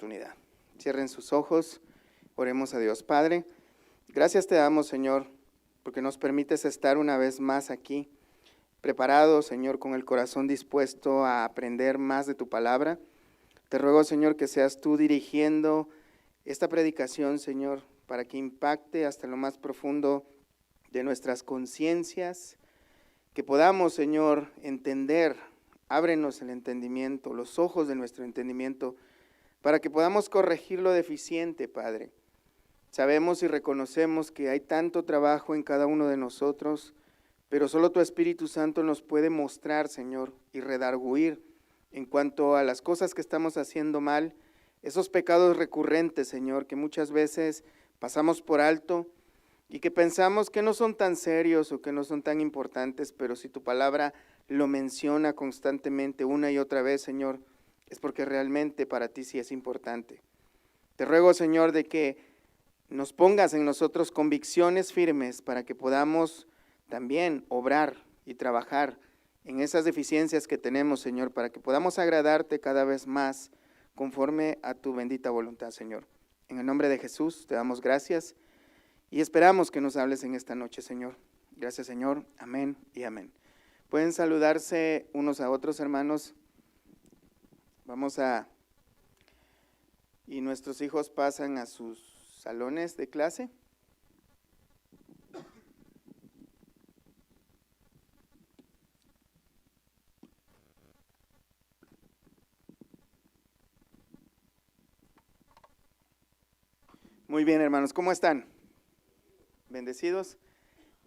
oportunidad. Cierren sus ojos, oremos a Dios. Padre, gracias te damos, Señor, porque nos permites estar una vez más aquí, preparados, Señor, con el corazón dispuesto a aprender más de tu palabra. Te ruego, Señor, que seas tú dirigiendo esta predicación, Señor, para que impacte hasta lo más profundo de nuestras conciencias, que podamos, Señor, entender. Ábrenos el entendimiento, los ojos de nuestro entendimiento, para que podamos corregir lo deficiente, Padre. Sabemos y reconocemos que hay tanto trabajo en cada uno de nosotros, pero solo tu Espíritu Santo nos puede mostrar, Señor, y redarguir en cuanto a las cosas que estamos haciendo mal, esos pecados recurrentes, Señor, que muchas veces pasamos por alto y que pensamos que no son tan serios o que no son tan importantes, pero si tu palabra lo menciona constantemente una y otra vez, Señor, es porque realmente para ti sí es importante. Te ruego, Señor, de que nos pongas en nosotros convicciones firmes para que podamos también obrar y trabajar en esas deficiencias que tenemos, Señor, para que podamos agradarte cada vez más conforme a tu bendita voluntad, Señor. En el nombre de Jesús te damos gracias y esperamos que nos hables en esta noche, Señor. Gracias, Señor. Amén y amén. Pueden saludarse unos a otros, hermanos. Y nuestros hijos pasan a sus salones de clase. Muy bien, hermanos, ¿cómo están? ¿Bendecidos?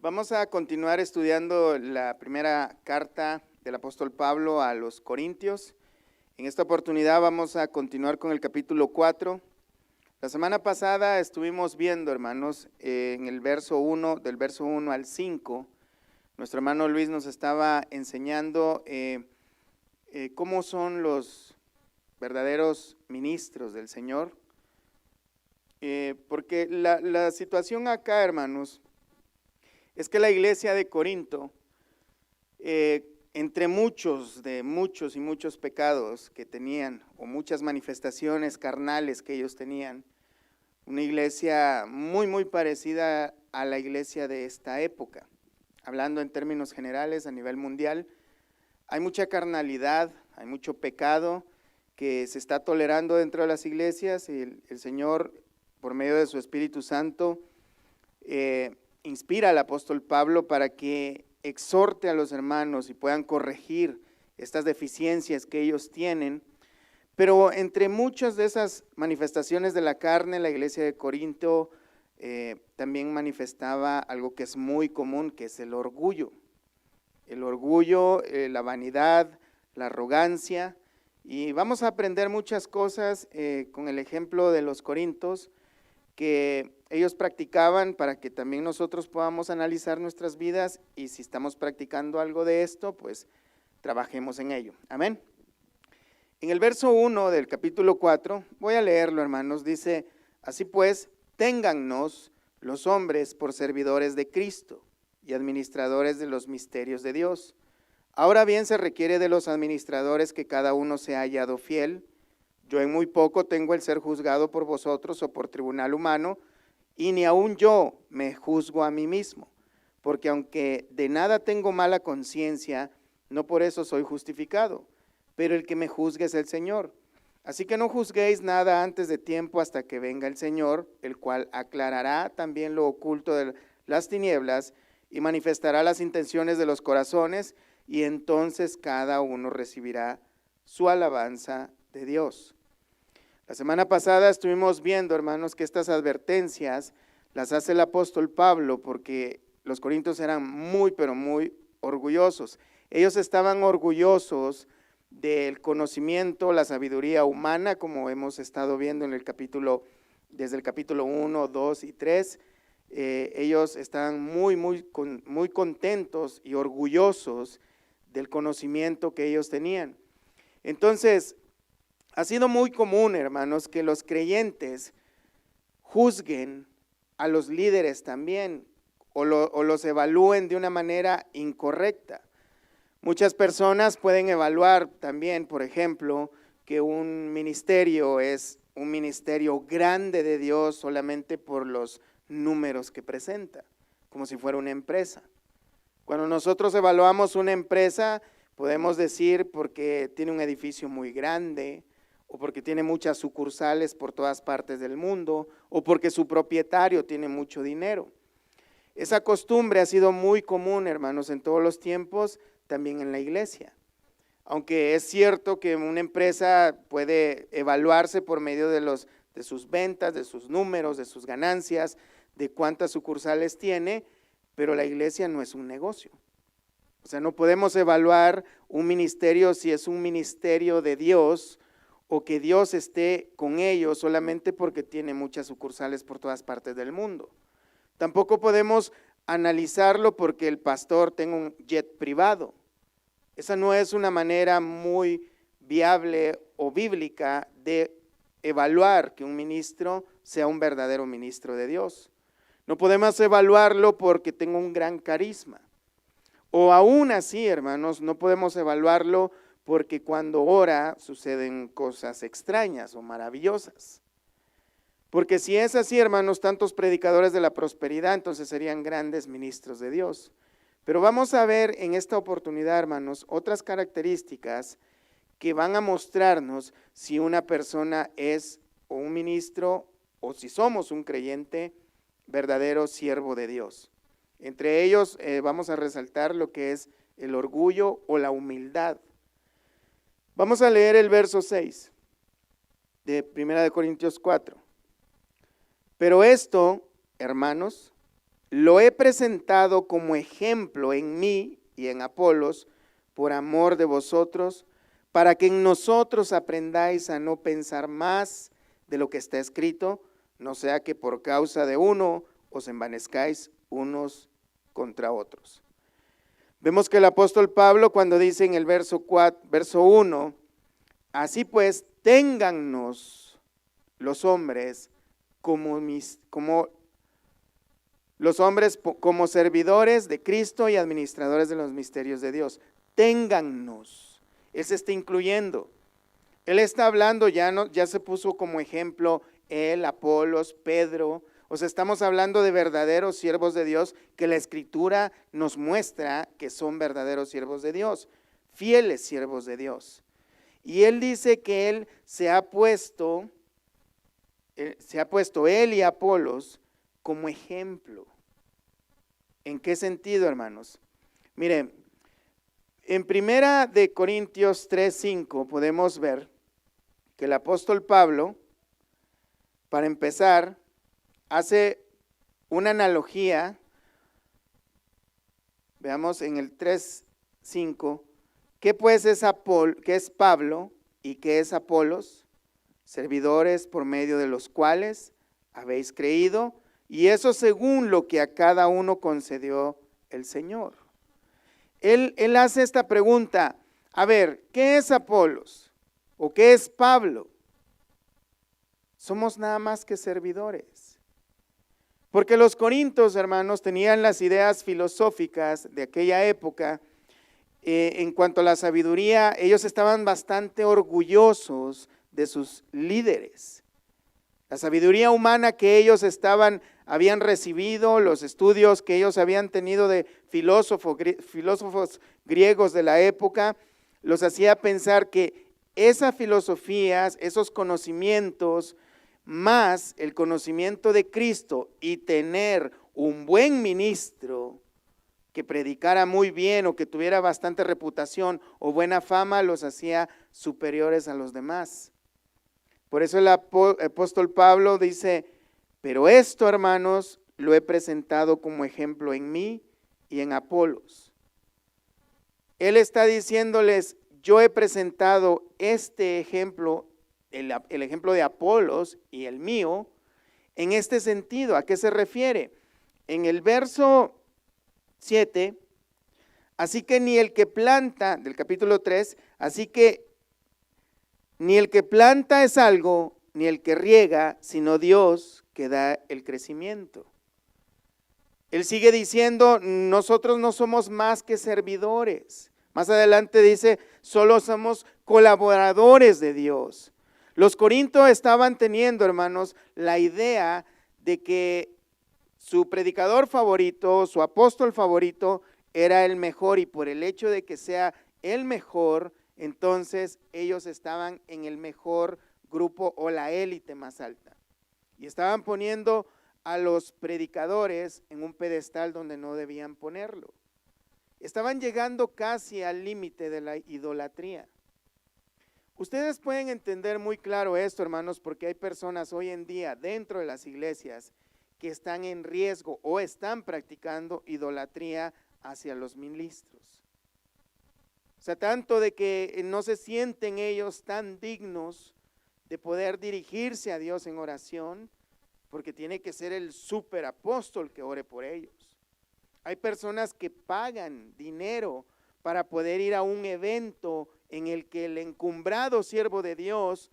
Vamos a continuar estudiando la primera carta del apóstol Pablo a los Corintios. En esta oportunidad vamos a continuar con el capítulo 4. La semana pasada estuvimos viendo, hermanos, en el verso 1, del verso 1 al 5, nuestro hermano Luis nos estaba enseñando cómo son los verdaderos ministros del Señor. Porque la situación acá, hermanos, es que la iglesia de Corinto, entre muchos y muchos pecados que tenían, o muchas manifestaciones carnales que ellos tenían, una iglesia muy parecida a la iglesia de esta época. Hablando en términos generales a nivel mundial, hay mucha carnalidad, hay mucho pecado que se está tolerando dentro de las iglesias, y el Señor, por medio de su Espíritu Santo, inspira al apóstol Pablo para que exhorte a los hermanos y puedan corregir estas deficiencias que ellos tienen. Pero entre muchas de esas manifestaciones de la carne, la iglesia de Corinto también manifestaba algo que es muy común, que es el orgullo. El orgullo, la vanidad, la arrogancia. Y vamos a aprender muchas cosas con el ejemplo de los corintios que ellos practicaban, para que también nosotros podamos analizar nuestras vidas, y si estamos practicando algo de esto, pues trabajemos en ello. Amén. En el verso 1 del capítulo 4, voy a leerlo, hermanos, dice: así pues, téngannos los hombres por servidores de Cristo y administradores de los misterios de Dios. Ahora bien, se requiere de los administradores que cada uno se haya hallado fiel. Yo en muy poco tengo el ser juzgado por vosotros o por tribunal humano, y ni aun yo me juzgo a mí mismo, porque aunque de nada tengo mala conciencia, no por eso soy justificado, pero el que me juzgue es el Señor. Así que no juzguéis nada antes de tiempo hasta que venga el Señor, el cual aclarará también lo oculto de las tinieblas y manifestará las intenciones de los corazones, y entonces cada uno recibirá su alabanza de Dios. La semana pasada estuvimos viendo, hermanos, que estas advertencias las hace el apóstol Pablo porque los corintios eran pero muy orgullosos. Ellos estaban orgullosos del conocimiento, la sabiduría humana, como hemos estado viendo en el capítulo, desde el capítulo 1, 2 y 3. Ellos estaban muy contentos y orgullosos del conocimiento que ellos tenían. Entonces, ha sido muy común, hermanos, que los creyentes juzguen a los líderes también, o los evalúen de una manera incorrecta. Muchas personas pueden evaluar también, por ejemplo, que un ministerio es un ministerio grande de Dios solamente por los números que presenta, como si fuera una empresa. Cuando nosotros evaluamos una empresa, podemos decir porque tiene un edificio muy grande, o porque tiene muchas sucursales por todas partes del mundo, o porque su propietario tiene mucho dinero. Esa costumbre ha sido muy común, hermanos, en todos los tiempos, también en la iglesia. Aunque es cierto que una empresa puede evaluarse por medio de sus ventas, de sus números, de sus ganancias, de cuántas sucursales tiene, pero la iglesia no es un negocio. O sea, no podemos evaluar un ministerio si es un ministerio de Dios o que Dios esté con ellos solamente porque tiene muchas sucursales por todas partes del mundo. Tampoco podemos analizarlo porque el pastor tenga un jet privado. Esa no es una manera muy viable o bíblica de evaluar que un ministro sea un verdadero ministro de Dios. No podemos evaluarlo porque tenga un gran carisma. O aún así, hermanos, no podemos evaluarlo porque cuando ora suceden cosas extrañas o maravillosas. Porque si es así, hermanos, tantos predicadores de la prosperidad, entonces serían grandes ministros de Dios. Pero vamos a ver en esta oportunidad, hermanos, otras características que van a mostrarnos si una persona es o un ministro o si somos un creyente verdadero siervo de Dios. Entre ellos vamos a resaltar lo que es el orgullo o la humildad. Vamos a leer el verso 6 de 1 Corintios 4. Pero esto, hermanos, lo he presentado como ejemplo en mí y en Apolos, por amor de vosotros, para que en nosotros aprendáis a no pensar más de lo que está escrito, no sea que por causa de uno os envanezcáis unos contra otros. Vemos que el apóstol Pablo cuando dice en el verso 1, así pues, téngannos los hombres como servidores de Cristo y administradores de los misterios de Dios. Téngannos. Él se está incluyendo. Él está hablando, ya se puso como ejemplo él, Apolos, Pedro. O sea, estamos hablando de verdaderos siervos de Dios que la Escritura nos muestra que son verdaderos siervos de Dios, fieles siervos de Dios. Y él dice que él se ha puesto él y Apolos como ejemplo. ¿En qué sentido, hermanos? Miren, en 1 Corintios 3:5 podemos ver que el apóstol Pablo, para empezar, hace una analogía. Veamos en el 3:5, ¿qué pues qué es Pablo y qué es Apolos? Servidores por medio de los cuales habéis creído, y eso según lo que a cada uno concedió el Señor. Él hace esta pregunta, a ver, ¿qué es Apolos? ¿O qué es Pablo? Somos nada más que servidores. Porque los corintios, hermanos, tenían las ideas filosóficas de aquella época. En cuanto a la sabiduría, ellos estaban bastante orgullosos de sus líderes. La sabiduría humana que ellos habían recibido, los estudios que ellos habían tenido de filósofos griegos de la época, los hacía pensar que esas filosofías, esos conocimientos, más el conocimiento de Cristo y tener un buen ministro que predicara muy bien o que tuviera bastante reputación o buena fama, los hacía superiores a los demás. Por eso el apóstol Pablo dice, pero esto, hermanos, lo he presentado como ejemplo en mí y en Apolos. Él está diciéndoles, yo he presentado este ejemplo, el ejemplo de Apolos y el mío, en este sentido. ¿A qué se refiere? En el verso 7, así que ni el que planta, del capítulo 3, así que ni el que planta es algo, ni el que riega, sino Dios que da el crecimiento. Él sigue diciendo, nosotros no somos más que servidores. Más adelante dice, solo somos colaboradores de Dios. Los corintios estaban teniendo, hermanos, la idea de que su predicador favorito, su apóstol favorito, era el mejor, y por el hecho de que sea el mejor, entonces ellos estaban en el mejor grupo o la élite más alta. Y estaban poniendo a los predicadores en un pedestal donde no debían ponerlo. Estaban llegando casi al límite de la idolatría. Ustedes pueden entender muy claro esto, hermanos, porque hay personas hoy en día dentro de las iglesias que están en riesgo o están practicando idolatría hacia los ministros. O sea, tanto de que no se sienten ellos tan dignos de poder dirigirse a Dios en oración, porque tiene que ser el superapóstol que ore por ellos. Hay personas que pagan dinero para poder ir a un evento en el que el encumbrado siervo de Dios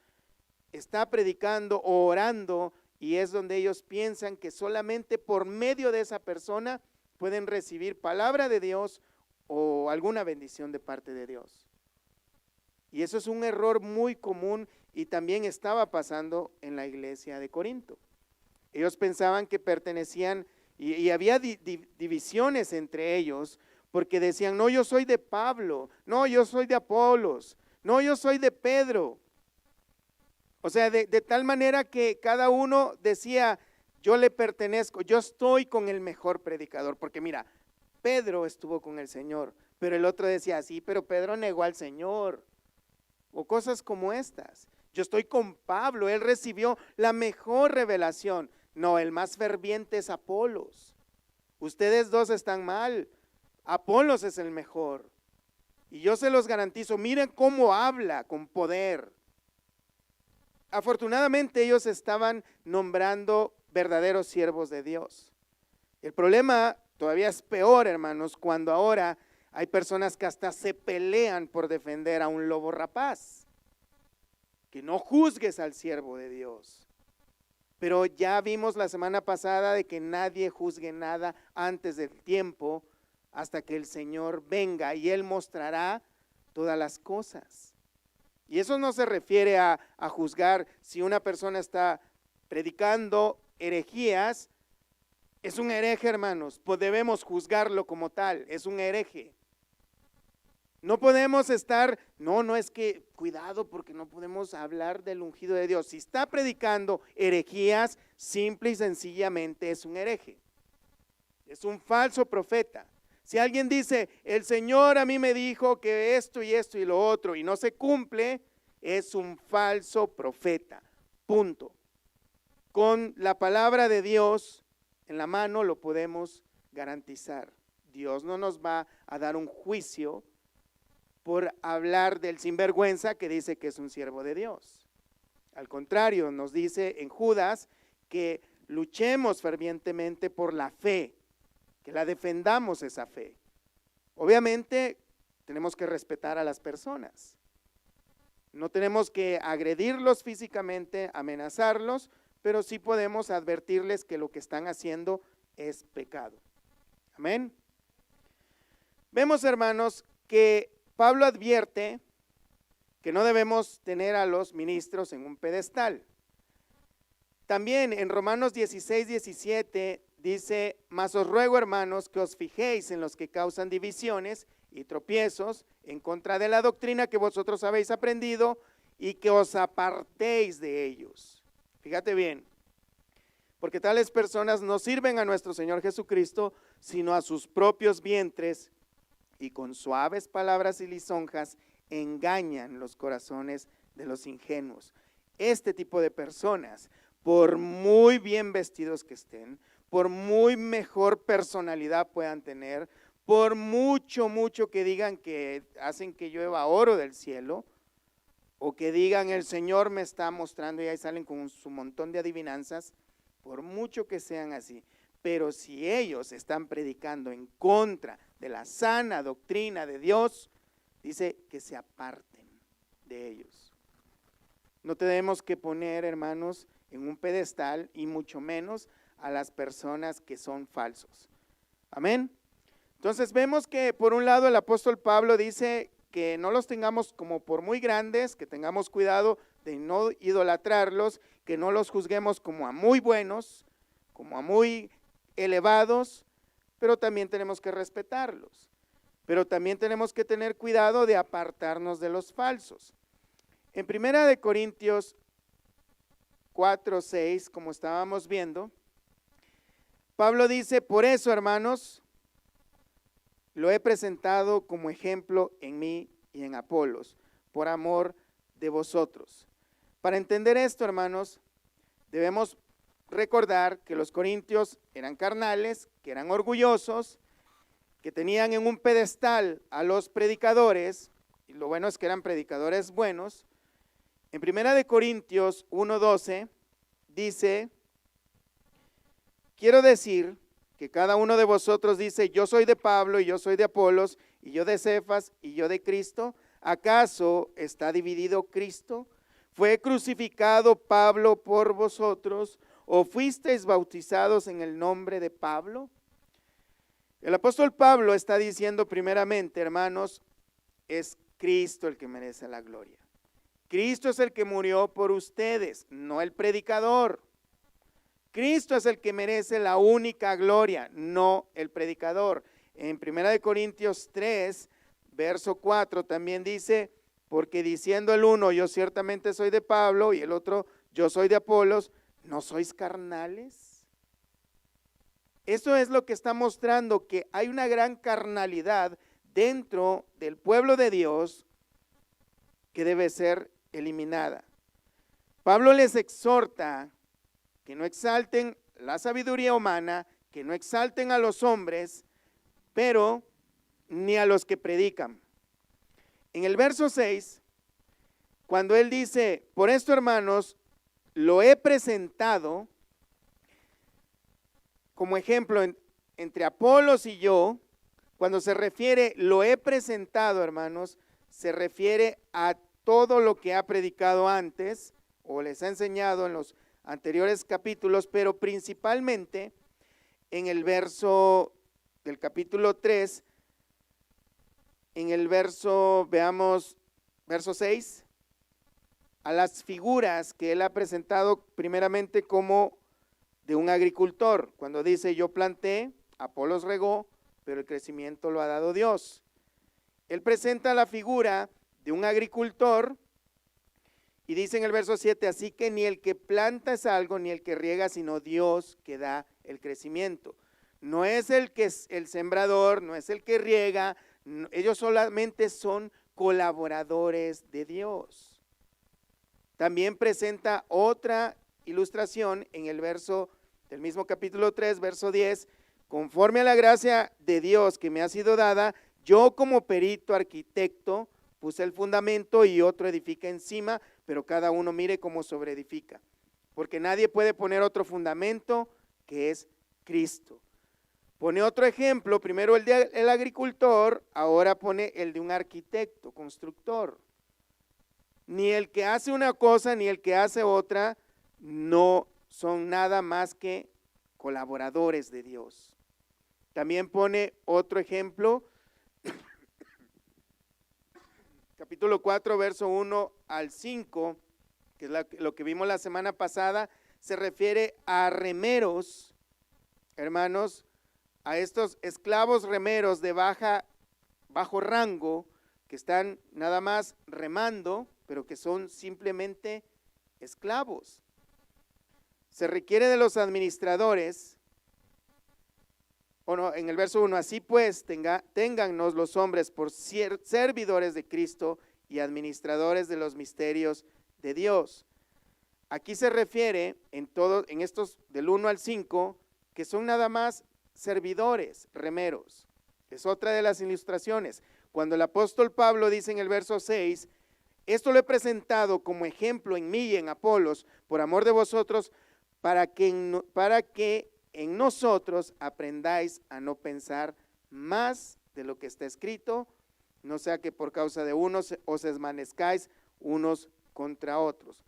está predicando o orando, y es donde ellos piensan que solamente por medio de esa persona pueden recibir palabra de Dios o alguna bendición de parte de Dios. Y eso es un error muy común, y también estaba pasando en la iglesia de Corinto. Ellos pensaban que pertenecían, y había divisiones entre ellos, porque decían, no, yo soy de Pablo, no, yo soy de Apolos, no, yo soy de Pedro. O sea, de tal manera que cada uno decía, yo le pertenezco, yo estoy con el mejor predicador, porque mira, Pedro estuvo con el Señor, pero el otro decía, sí, pero Pedro negó al Señor, o cosas como estas. Yo estoy con Pablo, él recibió la mejor revelación. No, el más ferviente es Apolos. Ustedes dos están mal, Apolos es el mejor. Y yo se los garantizo, miren cómo habla con poder. Afortunadamente ellos estaban nombrando verdaderos siervos de Dios. El problema todavía es peor, hermanos, cuando ahora hay personas que hasta se pelean por defender a un lobo rapaz. Que no juzgues al siervo de Dios. Pero ya vimos la semana pasada de que nadie juzgue nada antes del tiempo, hasta que el Señor venga y Él mostrará todas las cosas. Y eso no se refiere a juzgar si una persona está predicando herejías. Es un hereje, hermanos, pues debemos juzgarlo como tal, es un hereje. No podemos estar, no es que, cuidado, porque no podemos hablar del ungido de Dios. Si está predicando herejías, simple y sencillamente es un hereje. Es un falso profeta. Si alguien dice, el Señor a mí me dijo que esto y lo otro, y no se cumple, es un falso profeta. Punto. Con la palabra de Dios en la mano lo podemos garantizar. Dios no nos va a dar un juicio por hablar del sinvergüenza que dice que es un siervo de Dios. Al contrario, nos dice en Judas que luchemos fervientemente por la fe, que la defendamos esa fe. Obviamente tenemos que respetar a las personas. No tenemos que agredirlos físicamente, amenazarlos, pero sí podemos advertirles que lo que están haciendo es pecado. Amén. Vemos, hermanos, que Pablo advierte que no debemos tener a los ministros en un pedestal. También en Romanos 16:17 dice, mas os ruego, hermanos, que os fijéis en los que causan divisiones y tropiezos en contra de la doctrina que vosotros habéis aprendido, y que os apartéis de ellos. Fíjate bien, porque tales personas no sirven a nuestro Señor Jesucristo, sino a sus propios vientres, y con suaves palabras y lisonjas engañan los corazones de los ingenuos. Este tipo de personas, por muy bien vestidos que estén, por muy mejor personalidad puedan tener, por mucho que digan que hacen que llueva oro del cielo, o que digan el Señor me está mostrando, y ahí salen con su montón de adivinanzas, por mucho que sean así, pero si ellos están predicando en contra de la sana doctrina de Dios, dice que se aparten de ellos. No tenemos que poner, hermanos, en un pedestal, y mucho menos a las personas que son falsos. Amén. Entonces vemos que por un lado el apóstol Pablo dice que no los tengamos como por muy grandes, que tengamos cuidado de no idolatrarlos, que no los juzguemos como a muy buenos, como a muy elevados, pero también tenemos que respetarlos. Pero también tenemos que tener cuidado de apartarnos de los falsos. En 1 Corintios 4:6, como estábamos viendo, Pablo dice: por eso, hermanos, lo he presentado como ejemplo en mí y en Apolos, por amor de vosotros. Para entender esto, hermanos, debemos recordar que los corintios eran carnales, que eran orgullosos, que tenían en un pedestal a los predicadores, y lo bueno es que eran predicadores buenos. En 1 Corintios 1:12 dice: quiero decir que cada uno de vosotros dice: yo soy de Pablo, y yo soy de Apolos, y yo de Cefas, y yo de Cristo. ¿Acaso está dividido Cristo? ¿Fue crucificado Pablo por vosotros? ¿O fuisteis bautizados en el nombre de Pablo? El apóstol Pablo está diciendo primeramente, hermanos, es Cristo el que merece la gloria. Cristo es el que murió por ustedes, no el predicador. Cristo es el que merece la única gloria, no el predicador. En 1 Corintios 3, verso 4 también dice: porque diciendo el uno, yo ciertamente soy de Pablo, y el otro, yo soy de Apolos, ¿no sois carnales? Eso es lo que está mostrando, que hay una gran carnalidad dentro del pueblo de Dios que debe ser eliminada. Pablo les exhorta que no exalten la sabiduría humana, que no exalten a los hombres, pero ni a los que predican. En el verso 6, cuando él dice: por esto, hermanos, lo he presentado como ejemplo entre Apolos y yo, cuando se refiere lo he presentado, hermanos, se refiere a todo lo que ha predicado antes o les ha enseñado en los anteriores capítulos, pero principalmente en el verso del capítulo 3, en el verso, veamos, verso 6, a las figuras que él ha presentado primeramente como de un agricultor, cuando dice: yo planté, Apolos regó, pero el crecimiento lo ha dado Dios. Él presenta la figura de un agricultor y dice en el verso 7: así que ni el que planta es algo, ni el que riega, sino Dios que da el crecimiento. No es el que es el sembrador, no es el que riega, ellos solamente son colaboradores de Dios. También presenta otra ilustración en el verso del mismo capítulo 3, verso 10: conforme a la gracia de Dios que me ha sido dada, yo como perito arquitecto puse el fundamento y otro edifica encima, pero cada uno mire cómo sobreedifica, porque nadie puede poner otro fundamento que es Cristo. Pone otro ejemplo, primero el del agricultor, ahora pone el de un arquitecto, constructor. Ni el que hace una cosa ni el que hace otra no son nada más que colaboradores de Dios. También pone otro ejemplo, capítulo 4, verso 1 al 5, que es lo que vimos la semana pasada, se refiere a remeros, hermanos, a estos esclavos remeros de bajo rango, que están nada más remando, pero que son simplemente esclavos. Se requiere de los administradores, en el verso 1, así pues, téngannos los hombres por servidores de Cristo y administradores de los misterios de Dios. Aquí se refiere en estos del 1 al 5, que son nada más servidores, remeros. Es otra de las ilustraciones. Cuando el apóstol Pablo dice en el verso 6, esto lo he presentado como ejemplo en mí y en Apolos, por amor de vosotros, para que en nosotros aprendáis a no pensar más de lo que está escrito, no sea que por causa de unos os desvanezcáis unos contra otros.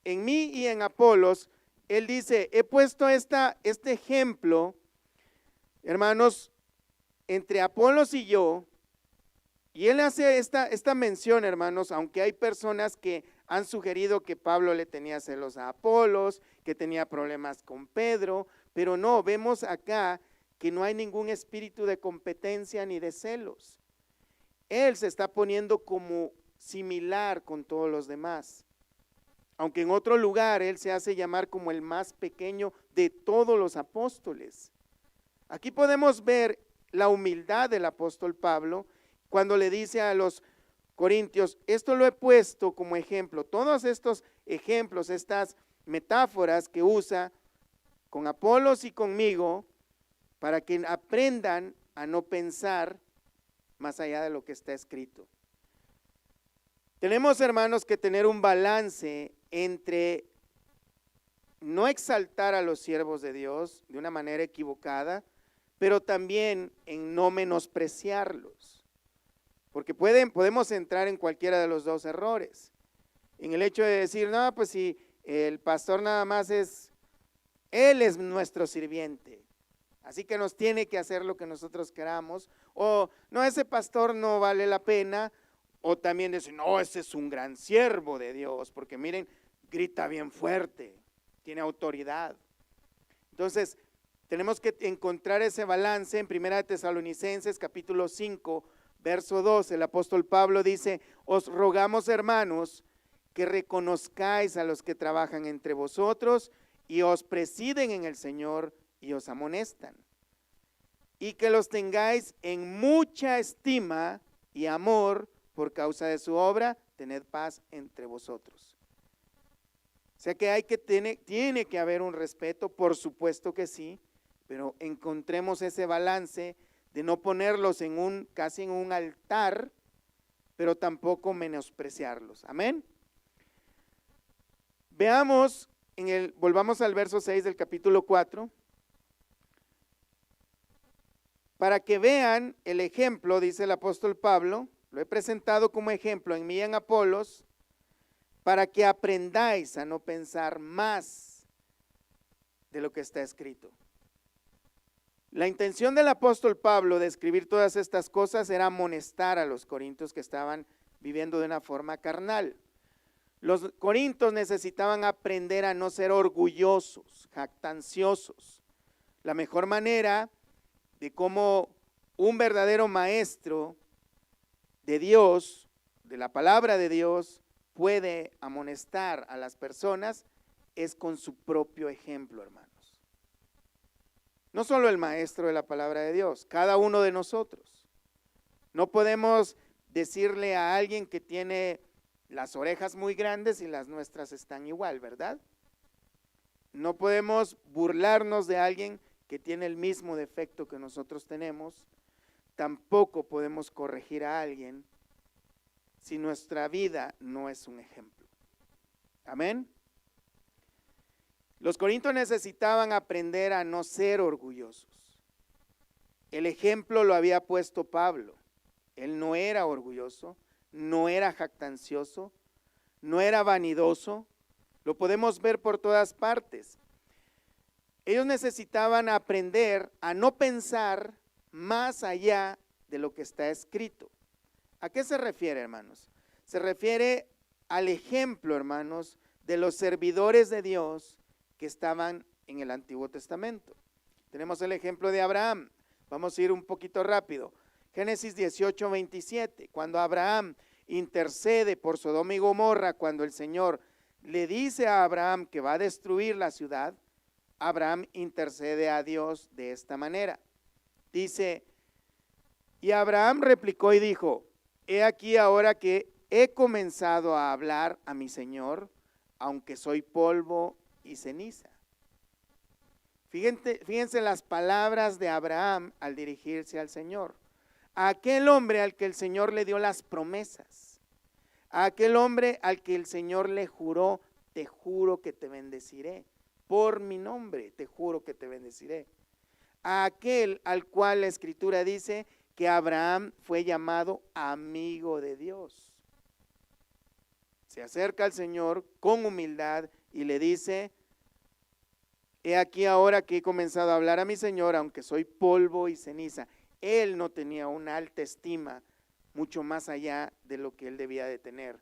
En mí y en Apolos, él dice, he puesto este ejemplo, hermanos, entre Apolos y yo, Y él hace esta mención, hermanos, aunque hay personas que han sugerido que Pablo le tenía celos a Apolos, que tenía problemas con Pedro, pero no, vemos acá que no hay ningún espíritu de competencia ni de celos. Él se está poniendo como similar con todos los demás. Aunque en otro lugar él se hace llamar como el más pequeño de todos los apóstoles. Aquí podemos ver la humildad del apóstol Pablo cuando le dice a los corintios, esto lo he puesto como ejemplo. Todos estos ejemplos, estas metáforas que usa con Apolos y conmigo, para que aprendan a no pensar más allá de lo que está escrito. Tenemos, hermanos, que tener un balance entre no exaltar a los siervos de Dios de una manera equivocada, pero también en no menospreciarlos. Porque podemos entrar en cualquiera de los dos errores. En el hecho de decir, no, pues si el pastor nada más él es nuestro sirviente, así que nos tiene que hacer lo que nosotros queramos, o no, ese pastor no vale la pena, o también decir, no, ese es un gran siervo de Dios, porque miren, grita bien fuerte, tiene autoridad. Entonces, tenemos que encontrar ese balance en 1 Tesalonicenses capítulo 5, verso 2, el apóstol Pablo dice, os rogamos, hermanos, que reconozcáis a los que trabajan entre vosotros y os presiden en el Señor y os amonestan, y que los tengáis en mucha estima y amor por causa de su obra, tened paz entre vosotros. O sea que tiene que haber un respeto, por supuesto que sí, pero encontremos ese balance de no ponerlos casi en un altar, pero tampoco menospreciarlos. Amén. Veamos, volvamos al verso 6 del capítulo 4, para que vean el ejemplo, dice el apóstol Pablo, lo he presentado como ejemplo en mí y en Apolos, para que aprendáis a no pensar más de lo que está escrito. La intención del apóstol Pablo de escribir todas estas cosas era amonestar a los corintios que estaban viviendo de una forma carnal. Los corintios necesitaban aprender a no ser orgullosos, jactanciosos. La mejor manera de cómo un verdadero maestro de Dios, de la palabra de Dios, puede amonestar a las personas es con su propio ejemplo, hermanos. No solo el maestro de la palabra de Dios, cada uno de nosotros. No podemos decirle a alguien que tiene las orejas muy grandes y las nuestras están igual, ¿verdad? No podemos burlarnos de alguien que tiene el mismo defecto que nosotros tenemos. Tampoco podemos corregir a alguien si nuestra vida no es un ejemplo. Amén. Los corintios necesitaban aprender a no ser orgullosos. El ejemplo lo había puesto Pablo. Él no era orgulloso, no era jactancioso, no era vanidoso. Lo podemos ver por todas partes. Ellos necesitaban aprender a no pensar más allá de lo que está escrito. ¿A qué se refiere, hermanos? Se refiere al ejemplo, hermanos, de los servidores de Dios que estaban en el Antiguo Testamento. Tenemos el ejemplo de Abraham. Vamos a ir un poquito rápido. Génesis 18, 27. Cuando Abraham intercede por Sodoma y Gomorra, cuando el Señor le dice a Abraham que va a destruir la ciudad, Abraham intercede a Dios de esta manera. Dice, y Abraham replicó y dijo, he aquí ahora que he comenzado a hablar a mi Señor, aunque soy polvo y ceniza. Fíjense las palabras de Abraham al dirigirse al Señor. A aquel hombre al que el Señor le dio las promesas, a aquel hombre al que el Señor le juró, te juro que te bendeciré, por mi nombre te juro que te bendeciré. A aquel al cual la Escritura dice que Abraham fue llamado amigo de Dios. Se acerca al Señor con humildad y le dice, he aquí ahora que he comenzado a hablar a mi Señor, aunque soy polvo y ceniza. Él no tenía una alta estima mucho más allá de lo que él debía de tener.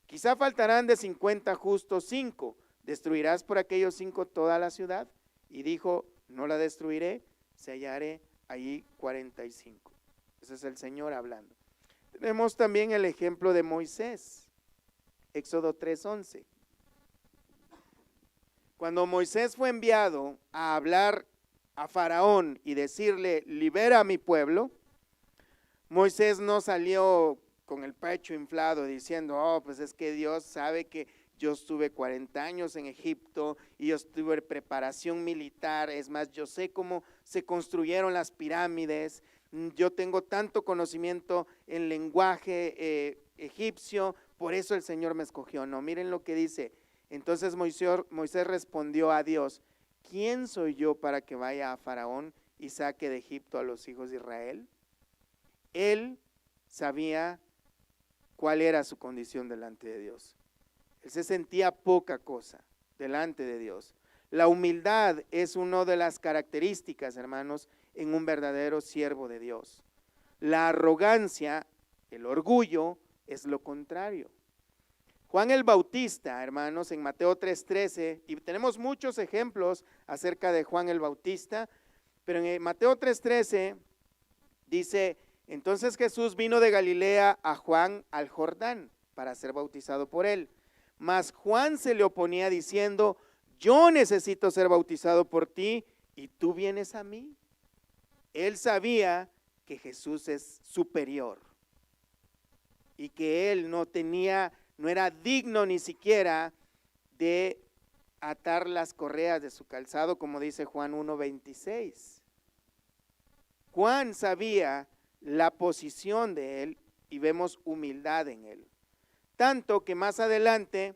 Quizá faltarán de 50 justos 5. ¿Destruirás por aquellos 5 toda la ciudad? Y dijo, no la destruiré, se hallaré allí 45. Ese es el Señor hablando. Tenemos también el ejemplo de Moisés, Éxodo 3:11. Cuando Moisés fue enviado a hablar a Faraón y decirle, libera a mi pueblo, Moisés no salió con el pecho inflado diciendo, oh, pues es que Dios sabe que yo estuve 40 años en Egipto y yo estuve en preparación militar, es más, yo sé cómo se construyeron las pirámides, yo tengo tanto conocimiento en lenguaje egipcio, por eso el Señor me escogió. No, miren lo que dice. Entonces Moisés respondió a Dios, ¿quién soy yo para que vaya a Faraón y saque de Egipto a los hijos de Israel? Él sabía cuál era su condición delante de Dios. Él se sentía poca cosa delante de Dios. La humildad es una de las características, hermanos, en un verdadero siervo de Dios. La arrogancia, el orgullo, es lo contrario. Juan el Bautista, hermanos, en Mateo 3:13, y tenemos muchos ejemplos acerca de Juan el Bautista, pero en Mateo 3:13 dice, entonces Jesús vino de Galilea a Juan al Jordán para ser bautizado por él. Mas Juan se le oponía diciendo, yo necesito ser bautizado por ti y tú vienes a mí. Él sabía que Jesús es superior y que él no era digno ni siquiera de atar las correas de su calzado, como dice Juan 1:26. Juan sabía la posición de él y vemos humildad en él. Tanto que más adelante,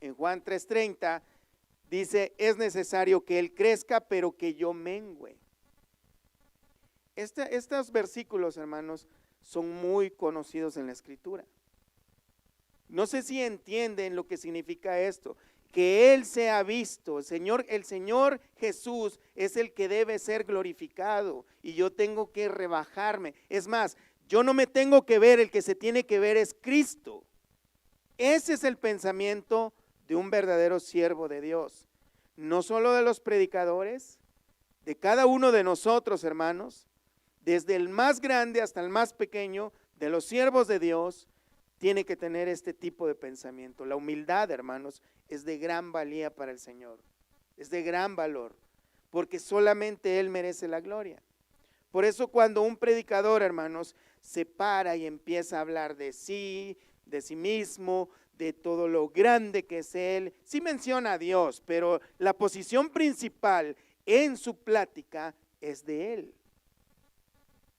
en Juan 3:30, dice, es necesario que él crezca, pero que yo mengüe. Estos versículos, hermanos, son muy conocidos en la Escritura. No sé si entienden lo que significa esto, que Él sea visto. El Señor Jesús es el que debe ser glorificado y yo tengo que rebajarme. Es más, yo no me tengo que ver, el que se tiene que ver es Cristo. Ese es el pensamiento de un verdadero siervo de Dios. No solo de los predicadores, de cada uno de nosotros, hermanos, desde el más grande hasta el más pequeño, de los siervos de Dios, tiene que tener este tipo de pensamiento. La humildad, hermanos, es de gran valía para el Señor, es de gran valor, porque solamente Él merece la gloria. Por eso cuando un predicador, hermanos, se para y empieza a hablar de sí mismo, de todo lo grande que es Él, sí menciona a Dios, pero la posición principal en su plática es de Él,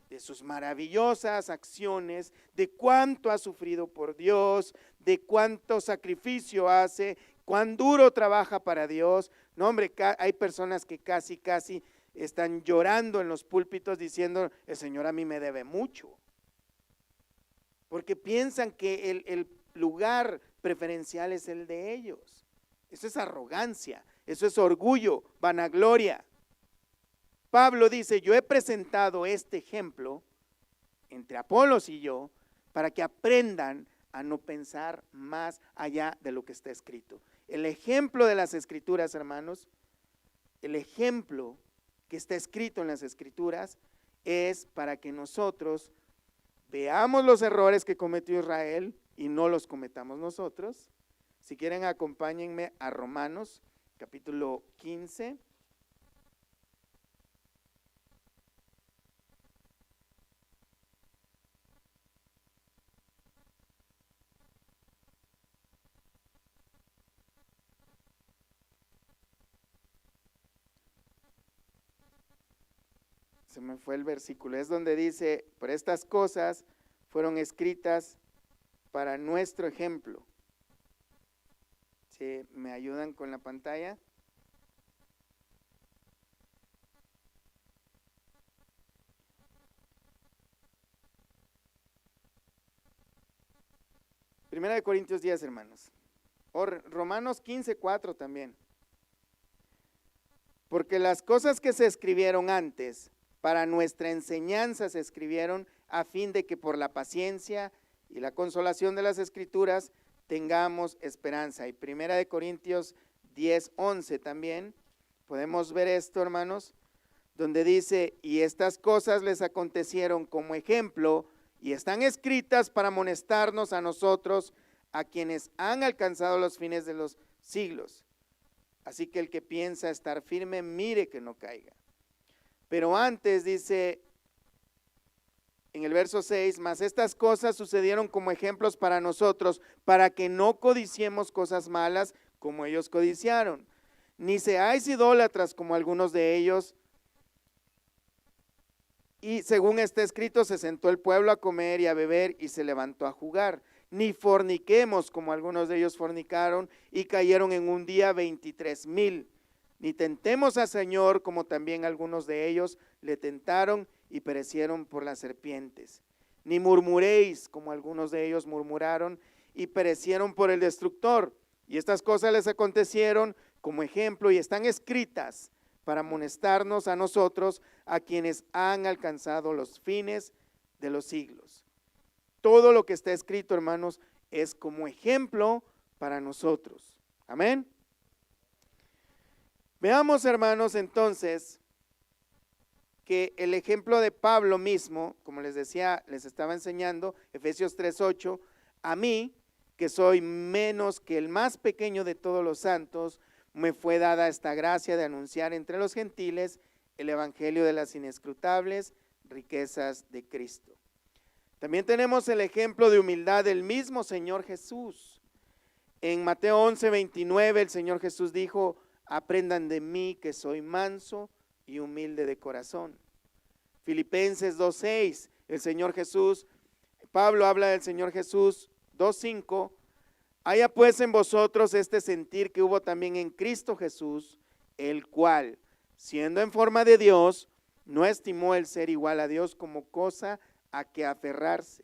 de sus maravillosas acciones, de cuánto ha sufrido por Dios, de cuánto sacrificio hace, cuán duro trabaja para Dios. No, hombre, hay personas que casi están llorando en los púlpitos diciendo, el Señor a mí me debe mucho, porque piensan que el lugar preferencial es el de ellos. Eso es arrogancia, eso es orgullo, vanagloria. Pablo dice, yo he presentado este ejemplo entre Apolos y yo para que aprendan a no pensar más allá de lo que está escrito. El ejemplo de las Escrituras, hermanos, el ejemplo que está escrito en las Escrituras es para que nosotros veamos los errores que cometió Israel y no los cometamos nosotros. Si quieren, acompáñenme a Romanos capítulo 15. Se me fue el versículo, es donde dice, por estas cosas fueron escritas para nuestro ejemplo. ¿Sí? ¿Me ayudan con la pantalla? Primera de Corintios 10, hermanos. O Romanos 15:4 también. Porque las cosas que se escribieron antes, para nuestra enseñanza se escribieron, a fin de que por la paciencia y la consolación de las Escrituras tengamos esperanza. Y 1 Corintios 10:11 también, podemos ver esto, hermanos, donde dice, y estas cosas les acontecieron como ejemplo y están escritas para amonestarnos a nosotros, a quienes han alcanzado los fines de los siglos. Así que el que piensa estar firme, mire que no caiga. Pero antes dice en el verso 6, mas estas cosas sucedieron como ejemplos para nosotros, para que no codiciemos cosas malas como ellos codiciaron, ni seáis idólatras como algunos de ellos. Y según está escrito, se sentó el pueblo a comer y a beber y se levantó a jugar. Ni forniquemos como algunos de ellos fornicaron y cayeron en un día 23,000. Ni tentemos al Señor como también algunos de ellos le tentaron y perecieron por las serpientes. Ni murmuréis como algunos de ellos murmuraron y perecieron por el destructor. Y estas cosas les acontecieron como ejemplo y están escritas para amonestarnos a nosotros, a quienes han alcanzado los fines de los siglos. Todo lo que está escrito, hermanos, es como ejemplo para nosotros. Amén. Veamos, hermanos, entonces, que el ejemplo de Pablo mismo, como les decía, les estaba enseñando, Efesios 3:8, a mí, que soy menos que el más pequeño de todos los santos, me fue dada esta gracia de anunciar entre los gentiles el evangelio de las inescrutables riquezas de Cristo. También tenemos el ejemplo de humildad del mismo Señor Jesús. En Mateo 11:29 el Señor Jesús dijo, aprendan de mí que soy manso y humilde de corazón. Filipenses 2:6, el Señor Jesús, Pablo habla del Señor Jesús, 2:5, haya pues en vosotros este sentir que hubo también en Cristo Jesús, el cual, siendo en forma de Dios, no estimó el ser igual a Dios como cosa a que aferrarse,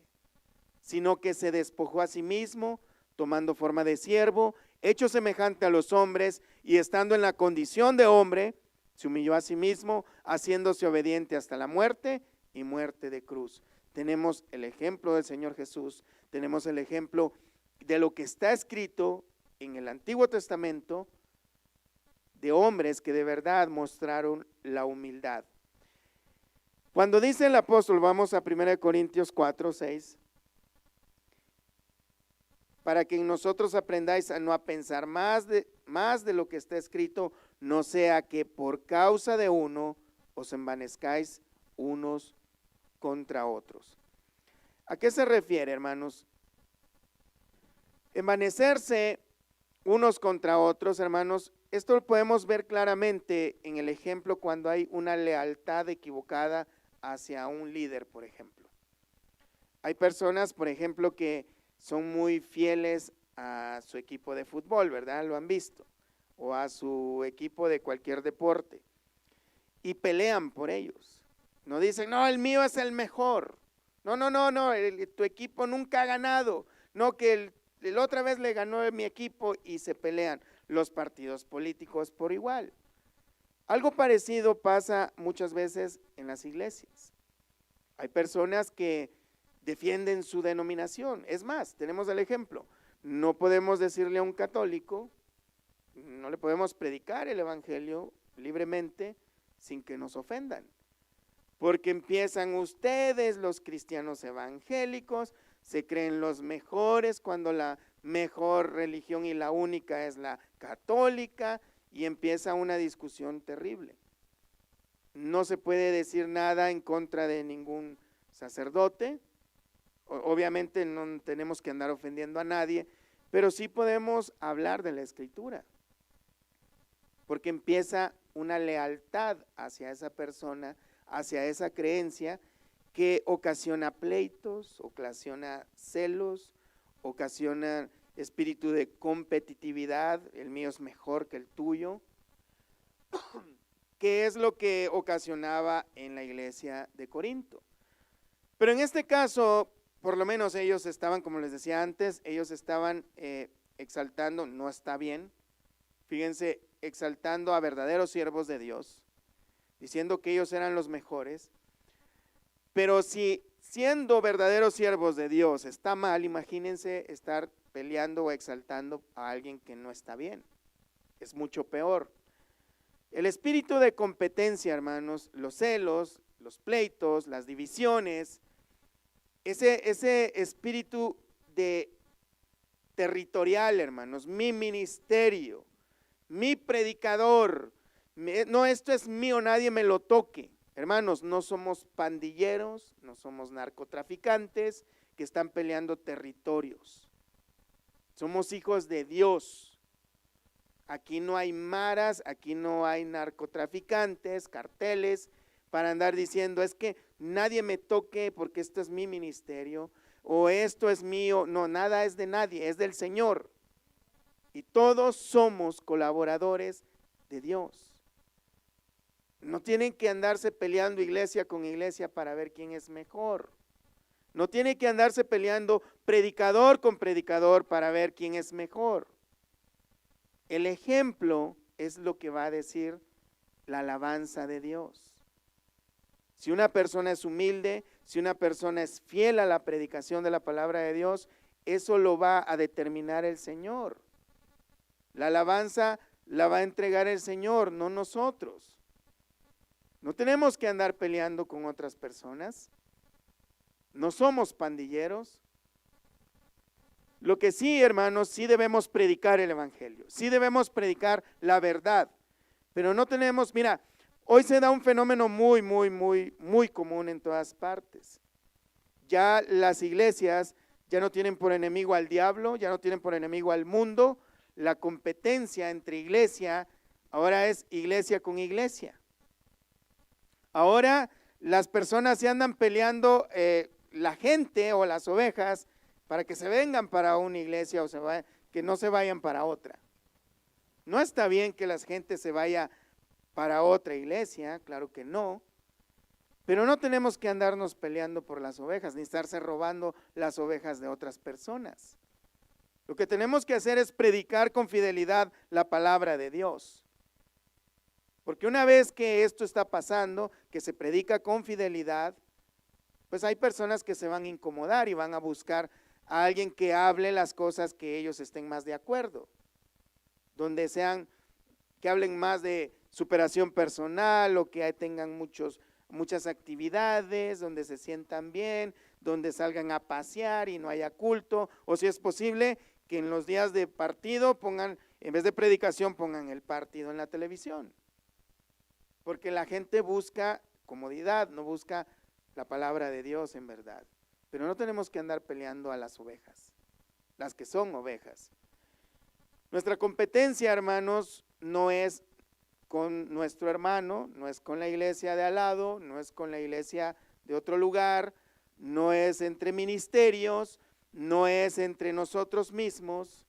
sino que se despojó a sí mismo, tomando forma de siervo, hecho semejante a los hombres, y estando en la condición de hombre, se humilló a sí mismo, haciéndose obediente hasta la muerte y muerte de cruz. Tenemos el ejemplo del Señor Jesús, tenemos el ejemplo de lo que está escrito en el Antiguo Testamento, de hombres que de verdad mostraron la humildad. Cuando dice el apóstol, vamos a 1 Corintios 4:6, para que en nosotros aprendáis a no pensar más de lo que está escrito, no sea que por causa de uno os envanezcáis unos contra otros. ¿A qué se refiere, hermanos? Envanecerse unos contra otros, hermanos, esto lo podemos ver claramente en el ejemplo cuando hay una lealtad equivocada hacia un líder, por ejemplo. Hay personas, por ejemplo, que son muy fieles a su equipo de fútbol, ¿verdad? Lo han visto. O a su equipo de cualquier deporte. Y pelean por ellos. No dicen, no, el mío es el mejor. No, tu equipo nunca ha ganado. No, que la otra vez le ganó mi equipo y se pelean. Los partidos políticos por igual. Algo parecido pasa muchas veces en las iglesias. Hay personas que defienden su denominación. Es más, tenemos el ejemplo. No podemos decirle a un católico, no le podemos predicar el evangelio libremente sin que nos ofendan. Porque empiezan ustedes, los cristianos evangélicos, se creen los mejores cuando la mejor religión y la única es la católica, y empieza una discusión terrible. No se puede decir nada en contra de ningún sacerdote. Obviamente no tenemos que andar ofendiendo a nadie, pero sí podemos hablar de la Escritura, porque empieza una lealtad hacia esa persona, hacia esa creencia que ocasiona pleitos, ocasiona celos, ocasiona espíritu de competitividad, el mío es mejor que el tuyo, que es lo que ocasionaba en la iglesia de Corinto. Pero en este caso, por lo menos ellos estaban, como les decía antes, ellos estaban exaltando, no está bien, fíjense, exaltando a verdaderos siervos de Dios, diciendo que ellos eran los mejores. Pero si siendo verdaderos siervos de Dios está mal, imagínense estar peleando o exaltando a alguien que no está bien. Es mucho peor. El espíritu de competencia, hermanos, los celos, los pleitos, las divisiones, ese espíritu de territorial, hermanos, mi ministerio, mi predicador, no, esto es mío, nadie me lo toque. Hermanos, no somos pandilleros, no somos narcotraficantes que están peleando territorios. Somos hijos de Dios. Aquí no hay maras, aquí no hay narcotraficantes, carteles, para andar diciendo es que nadie me toque porque esto es mi ministerio o esto es mío. No, nada es de nadie, es del Señor. Y todos somos colaboradores de Dios. No tienen que andarse peleando iglesia con iglesia para ver quién es mejor. No tiene que andarse peleando predicador con predicador para ver quién es mejor. El ejemplo es lo que va a decir la alabanza de Dios. Si una persona es humilde, si una persona es fiel a la predicación de la palabra de Dios, eso lo va a determinar el Señor. La alabanza la va a entregar el Señor, no nosotros. No tenemos que andar peleando con otras personas. No somos pandilleros. Lo que sí, hermanos, sí debemos predicar el evangelio, sí debemos predicar la verdad, pero no tenemos, mira, hoy se da un fenómeno muy común en todas partes. Ya las iglesias ya no tienen por enemigo al diablo, ya no tienen por enemigo al mundo. La competencia entre iglesia ahora es iglesia con iglesia. Ahora las personas se andan peleando, la gente o las ovejas, para que se vengan para una iglesia o que no se vayan para otra. No está bien que la gente se vaya para otra iglesia, claro que no, pero no tenemos que andarnos peleando por las ovejas, ni estarse robando las ovejas de otras personas. Lo que tenemos que hacer es predicar con fidelidad la palabra de Dios. Porque una vez que esto está pasando, que se predica con fidelidad, pues hay personas que se van a incomodar y van a buscar a alguien que hable las cosas que ellos estén más de acuerdo, donde que hablen más de superación personal o que tengan muchas actividades, donde se sientan bien, donde salgan a pasear y no haya culto, o si es posible que en los días de partido pongan, en vez de predicación, pongan el partido en la televisión, porque la gente busca comodidad, no busca la palabra de Dios en verdad. Pero no tenemos que andar peleando a las ovejas, las que son ovejas. Nuestra competencia, hermanos, no es con nuestro hermano, no es con la iglesia de al lado, no es con la iglesia de otro lugar, no es entre ministerios, no es entre nosotros mismos.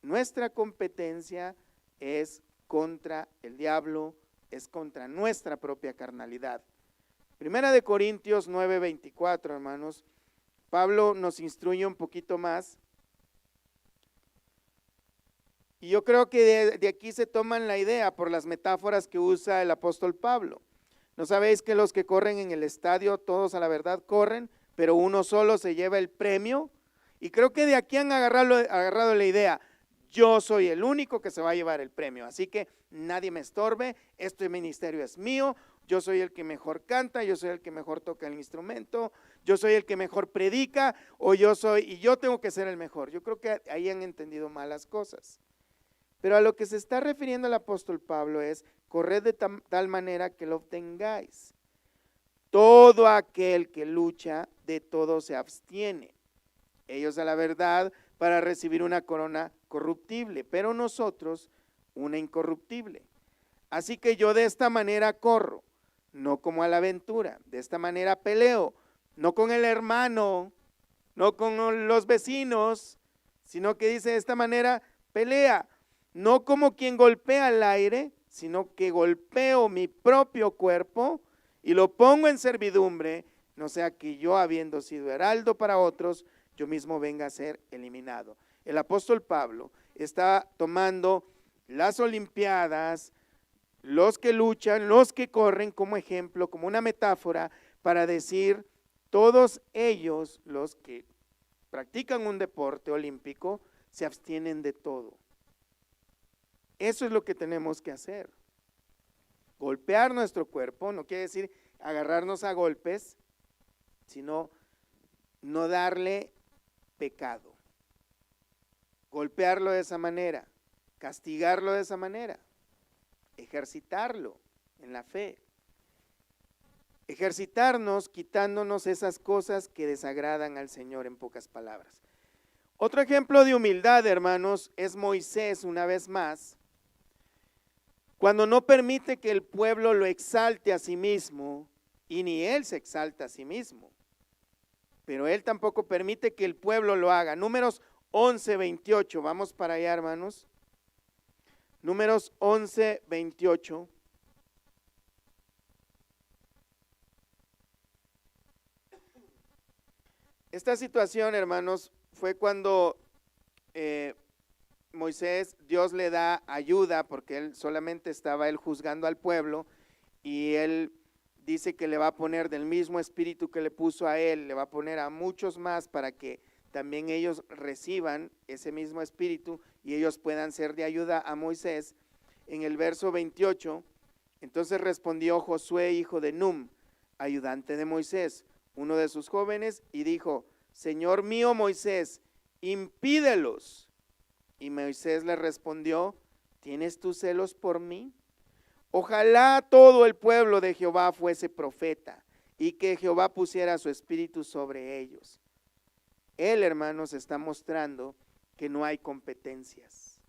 Nuestra competencia es contra el diablo, es contra nuestra propia carnalidad. Primera de Corintios 9:24, hermanos, Pablo nos instruye un poquito más. Y yo creo que de aquí se toman la idea por las metáforas que usa el apóstol Pablo. ¿No sabéis que los que corren en el estadio, todos a la verdad corren, pero uno solo se lleva el premio? Y creo que de aquí han agarrado la idea, yo soy el único que se va a llevar el premio, así que nadie me estorbe, este ministerio es mío, yo soy el que mejor canta, yo soy el que mejor toca el instrumento, yo soy el que mejor predica, y yo tengo que ser el mejor. Yo creo que ahí han entendido mal las cosas. Pero a lo que se está refiriendo el apóstol Pablo es, corred de tal manera que lo obtengáis. Todo aquel que lucha, de todo se abstiene. Ellos a la verdad para recibir una corona corruptible, pero nosotros una incorruptible. Así que yo de esta manera corro, no como a la aventura, de esta manera peleo, no con el hermano, no con los vecinos, sino que dice de esta manera pelea, no como quien golpea el aire, sino que golpeo mi propio cuerpo y lo pongo en servidumbre, no sea que yo, habiendo sido heraldo para otros, yo mismo venga a ser eliminado. El apóstol Pablo está tomando las olimpiadas, los que luchan, los que corren como ejemplo, como una metáfora para decir todos ellos, los que practican un deporte olímpico, se abstienen de todo. Eso es lo que tenemos que hacer. Golpear nuestro cuerpo no quiere decir agarrarnos a golpes, sino no darle pecado. Golpearlo de esa manera, castigarlo de esa manera, ejercitarlo en la fe. Ejercitarnos quitándonos esas cosas que desagradan al Señor, en pocas palabras. Otro ejemplo de humildad, hermanos, es Moisés, una vez más, cuando no permite que el pueblo lo exalte a sí mismo, y ni él se exalta a sí mismo, pero él tampoco permite que el pueblo lo haga. Números 11:28, vamos para allá, hermanos. Números 11:28. Esta situación, hermanos, fue cuando Moisés, Dios le da ayuda, porque él solamente estaba juzgando al pueblo, y él dice que le va a poner del mismo espíritu que le puso a él, le va a poner a muchos más para que también ellos reciban ese mismo espíritu y ellos puedan ser de ayuda a Moisés. En el verso 28, entonces respondió Josué, hijo de Num, ayudante de Moisés, uno de sus jóvenes, y dijo: Señor mío Moisés, impídelos. Y Moisés le respondió: ¿tienes tú celos por mí? Ojalá todo el pueblo de Jehová fuese profeta, y que Jehová pusiera su espíritu sobre ellos. Él, hermanos, está mostrando que no hay competencias,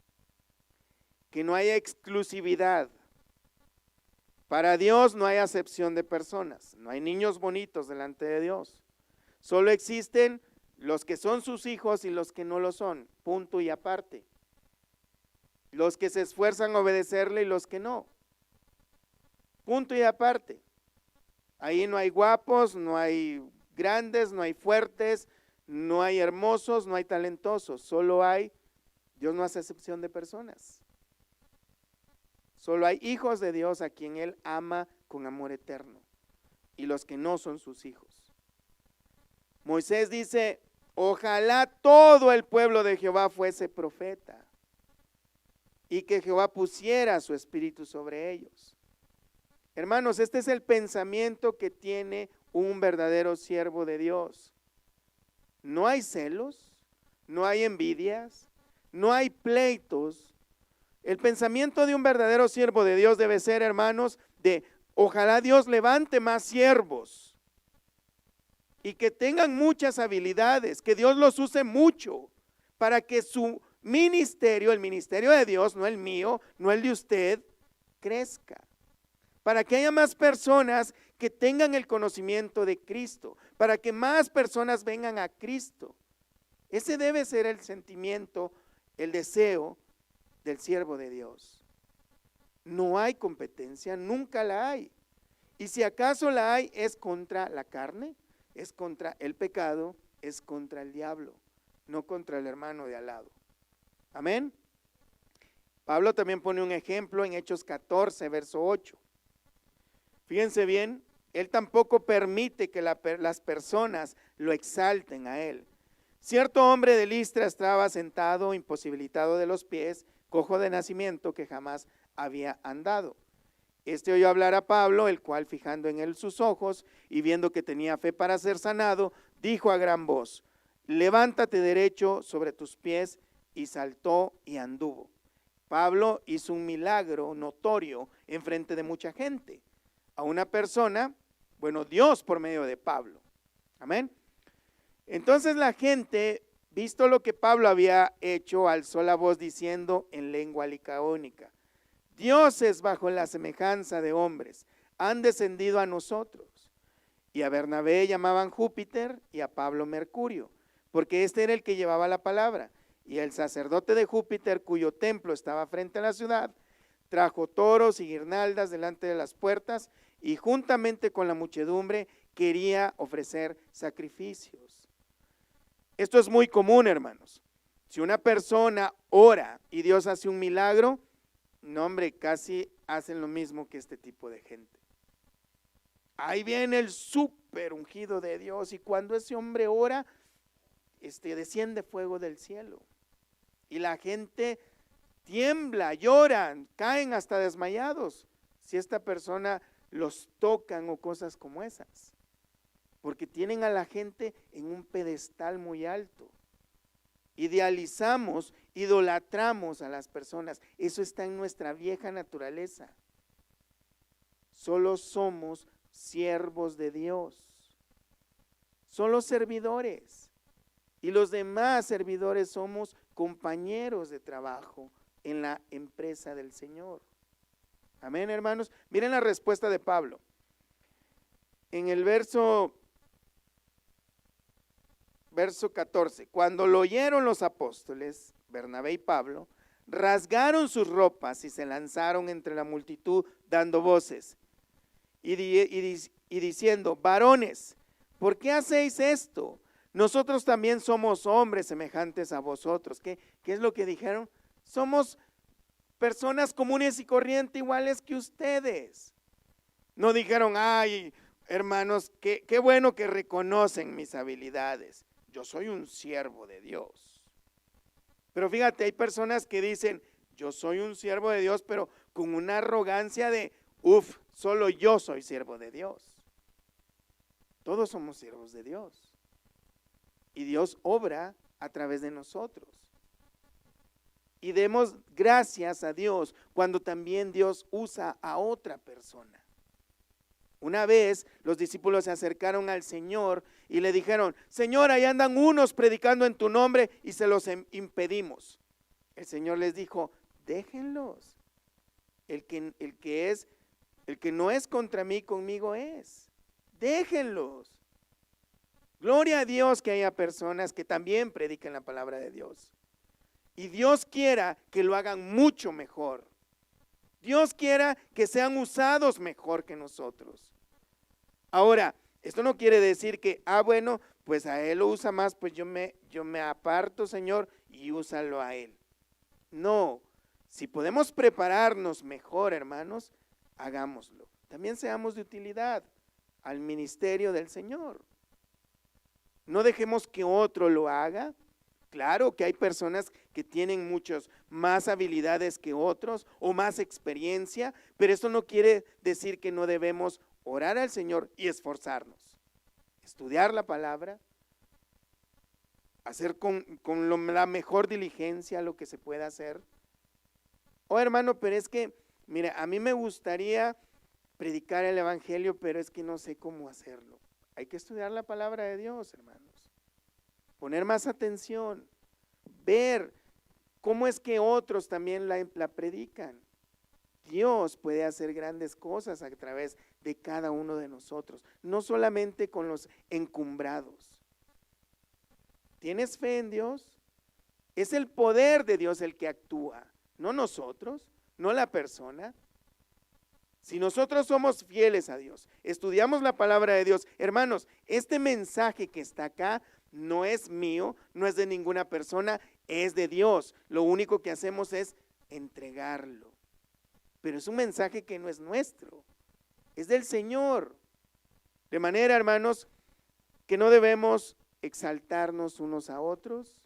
que no hay exclusividad. Para Dios no hay acepción de personas, no hay niños bonitos delante de Dios. Solo existen los que son sus hijos y los que no lo son, punto y aparte. Los que se esfuerzan a obedecerle y los que no, punto y aparte. Ahí no hay guapos, no hay grandes, no hay fuertes, no hay hermosos, no hay talentosos, solo hay, Dios no hace excepción de personas. Solo hay hijos de Dios a quien Él ama con amor eterno, y los que no son sus hijos. Moisés dice: ojalá todo el pueblo de Jehová fuese profeta, y que Jehová pusiera su espíritu sobre ellos. Hermanos, este es el pensamiento que tiene un verdadero siervo de Dios. No hay celos, no hay envidias, no hay pleitos. El pensamiento de un verdadero siervo de Dios debe ser, hermanos, de ojalá Dios levante más siervos y que tengan muchas habilidades, que Dios los use mucho para que su ministerio, el ministerio de Dios, no el mío, no el de usted, crezca. Para que haya más personas que tengan el conocimiento de Cristo, para que más personas vengan a Cristo. Ese debe ser el sentimiento, el deseo del siervo de Dios. No hay competencia, nunca la hay. Y si acaso la hay, es contra la carne, es contra el pecado, es contra el diablo, no contra el hermano de al lado. Amén. Pablo también pone un ejemplo en Hechos 14, verso 8. Fíjense bien, él tampoco permite que las personas lo exalten a él. Cierto hombre de Listra estaba sentado, imposibilitado de los pies, cojo de nacimiento, que jamás había andado. Este oyó hablar a Pablo, el cual, fijando en él sus ojos y viendo que tenía fe para ser sanado, dijo a gran voz: levántate derecho sobre tus pies, y saltó y anduvo. Pablo hizo un milagro notorio en frente de mucha gente. A una persona, bueno, Dios por medio de Pablo. Amén. Entonces la gente, visto lo que Pablo había hecho, alzó la voz diciendo en lengua licaónica: dioses bajo la semejanza de hombres han descendido a nosotros. Y a Bernabé llamaban Júpiter y a Pablo Mercurio, porque este era el que llevaba la palabra. Y el sacerdote de Júpiter, cuyo templo estaba frente a la ciudad, trajo toros y guirnaldas delante de las puertas, y juntamente con la muchedumbre quería ofrecer sacrificios. Esto es muy común, hermanos. Si una persona ora y Dios hace un milagro, no, hombre, casi hacen lo mismo que este tipo de gente. ahí viene el súper ungido de Dios, y cuando ese hombre ora, desciende fuego del cielo, y la gente tiembla, lloran, caen hasta desmayados, si esta persona los tocan o cosas como esas, porque tienen a la gente en un pedestal muy alto. Idealizamos, idolatramos a las personas. Eso está en nuestra vieja naturaleza. Solo somos siervos de Dios, solo servidores, y los demás servidores somos compañeros de trabajo en la empresa del Señor. Amén, hermanos. Miren la respuesta de Pablo. En el verso 14, cuando lo oyeron los apóstoles, Bernabé y Pablo, rasgaron sus ropas y se lanzaron entre la multitud dando voces y diciendo: varones, ¿por qué hacéis esto? Nosotros también somos hombres semejantes a vosotros. ¿Qué es lo que dijeron? Somos personas comunes y corrientes iguales que ustedes. No dijeron: ay, hermanos, qué bueno que reconocen mis habilidades. Yo soy un siervo de Dios. Pero fíjate, hay personas que dicen: yo soy un siervo de Dios, pero con una arrogancia de: solo yo soy siervo de Dios. Todos somos siervos de Dios. Y Dios obra a través de nosotros. Y demos gracias a Dios cuando también Dios usa a otra persona. Una vez los discípulos se acercaron al Señor y le dijeron: Señor, ahí andan unos predicando en tu nombre y se los impedimos. El Señor les dijo: déjenlos. El que no es contra mí, conmigo es. Déjenlos. Gloria a Dios que haya personas que también prediquen la palabra de Dios. Y Dios quiera que lo hagan mucho mejor. Dios quiera que sean usados mejor que nosotros. Ahora, esto no quiere decir que, bueno, pues a él lo usa más, pues yo me aparto, Señor, y úsalo a él. No, si podemos prepararnos mejor, hermanos, hagámoslo. También seamos de utilidad al ministerio del Señor. No dejemos que otro lo haga. Claro que hay personas que tienen muchas más habilidades que otros o más experiencia, pero eso no quiere decir que no debemos orar al Señor y esforzarnos. Estudiar la palabra, hacer con la mejor diligencia lo que se pueda hacer. Hermano, pero es que, mira, a mí me gustaría predicar el evangelio, pero es que no sé cómo hacerlo. Hay que estudiar la palabra de Dios, hermanos. Poner más atención, ver cómo es que otros también la predican. Dios puede hacer grandes cosas a través de cada uno de nosotros, no solamente con los encumbrados. ¿Tienes fe en Dios? Es el poder de Dios el que actúa, no nosotros, no la persona. Si nosotros somos fieles a Dios, estudiamos la palabra de Dios, hermanos, este mensaje que está acá no es mío, no es de ninguna persona, es de Dios. Lo único que hacemos es entregarlo. Pero es un mensaje que no es nuestro, es del Señor. De manera, hermanos, que no debemos exaltarnos unos a otros,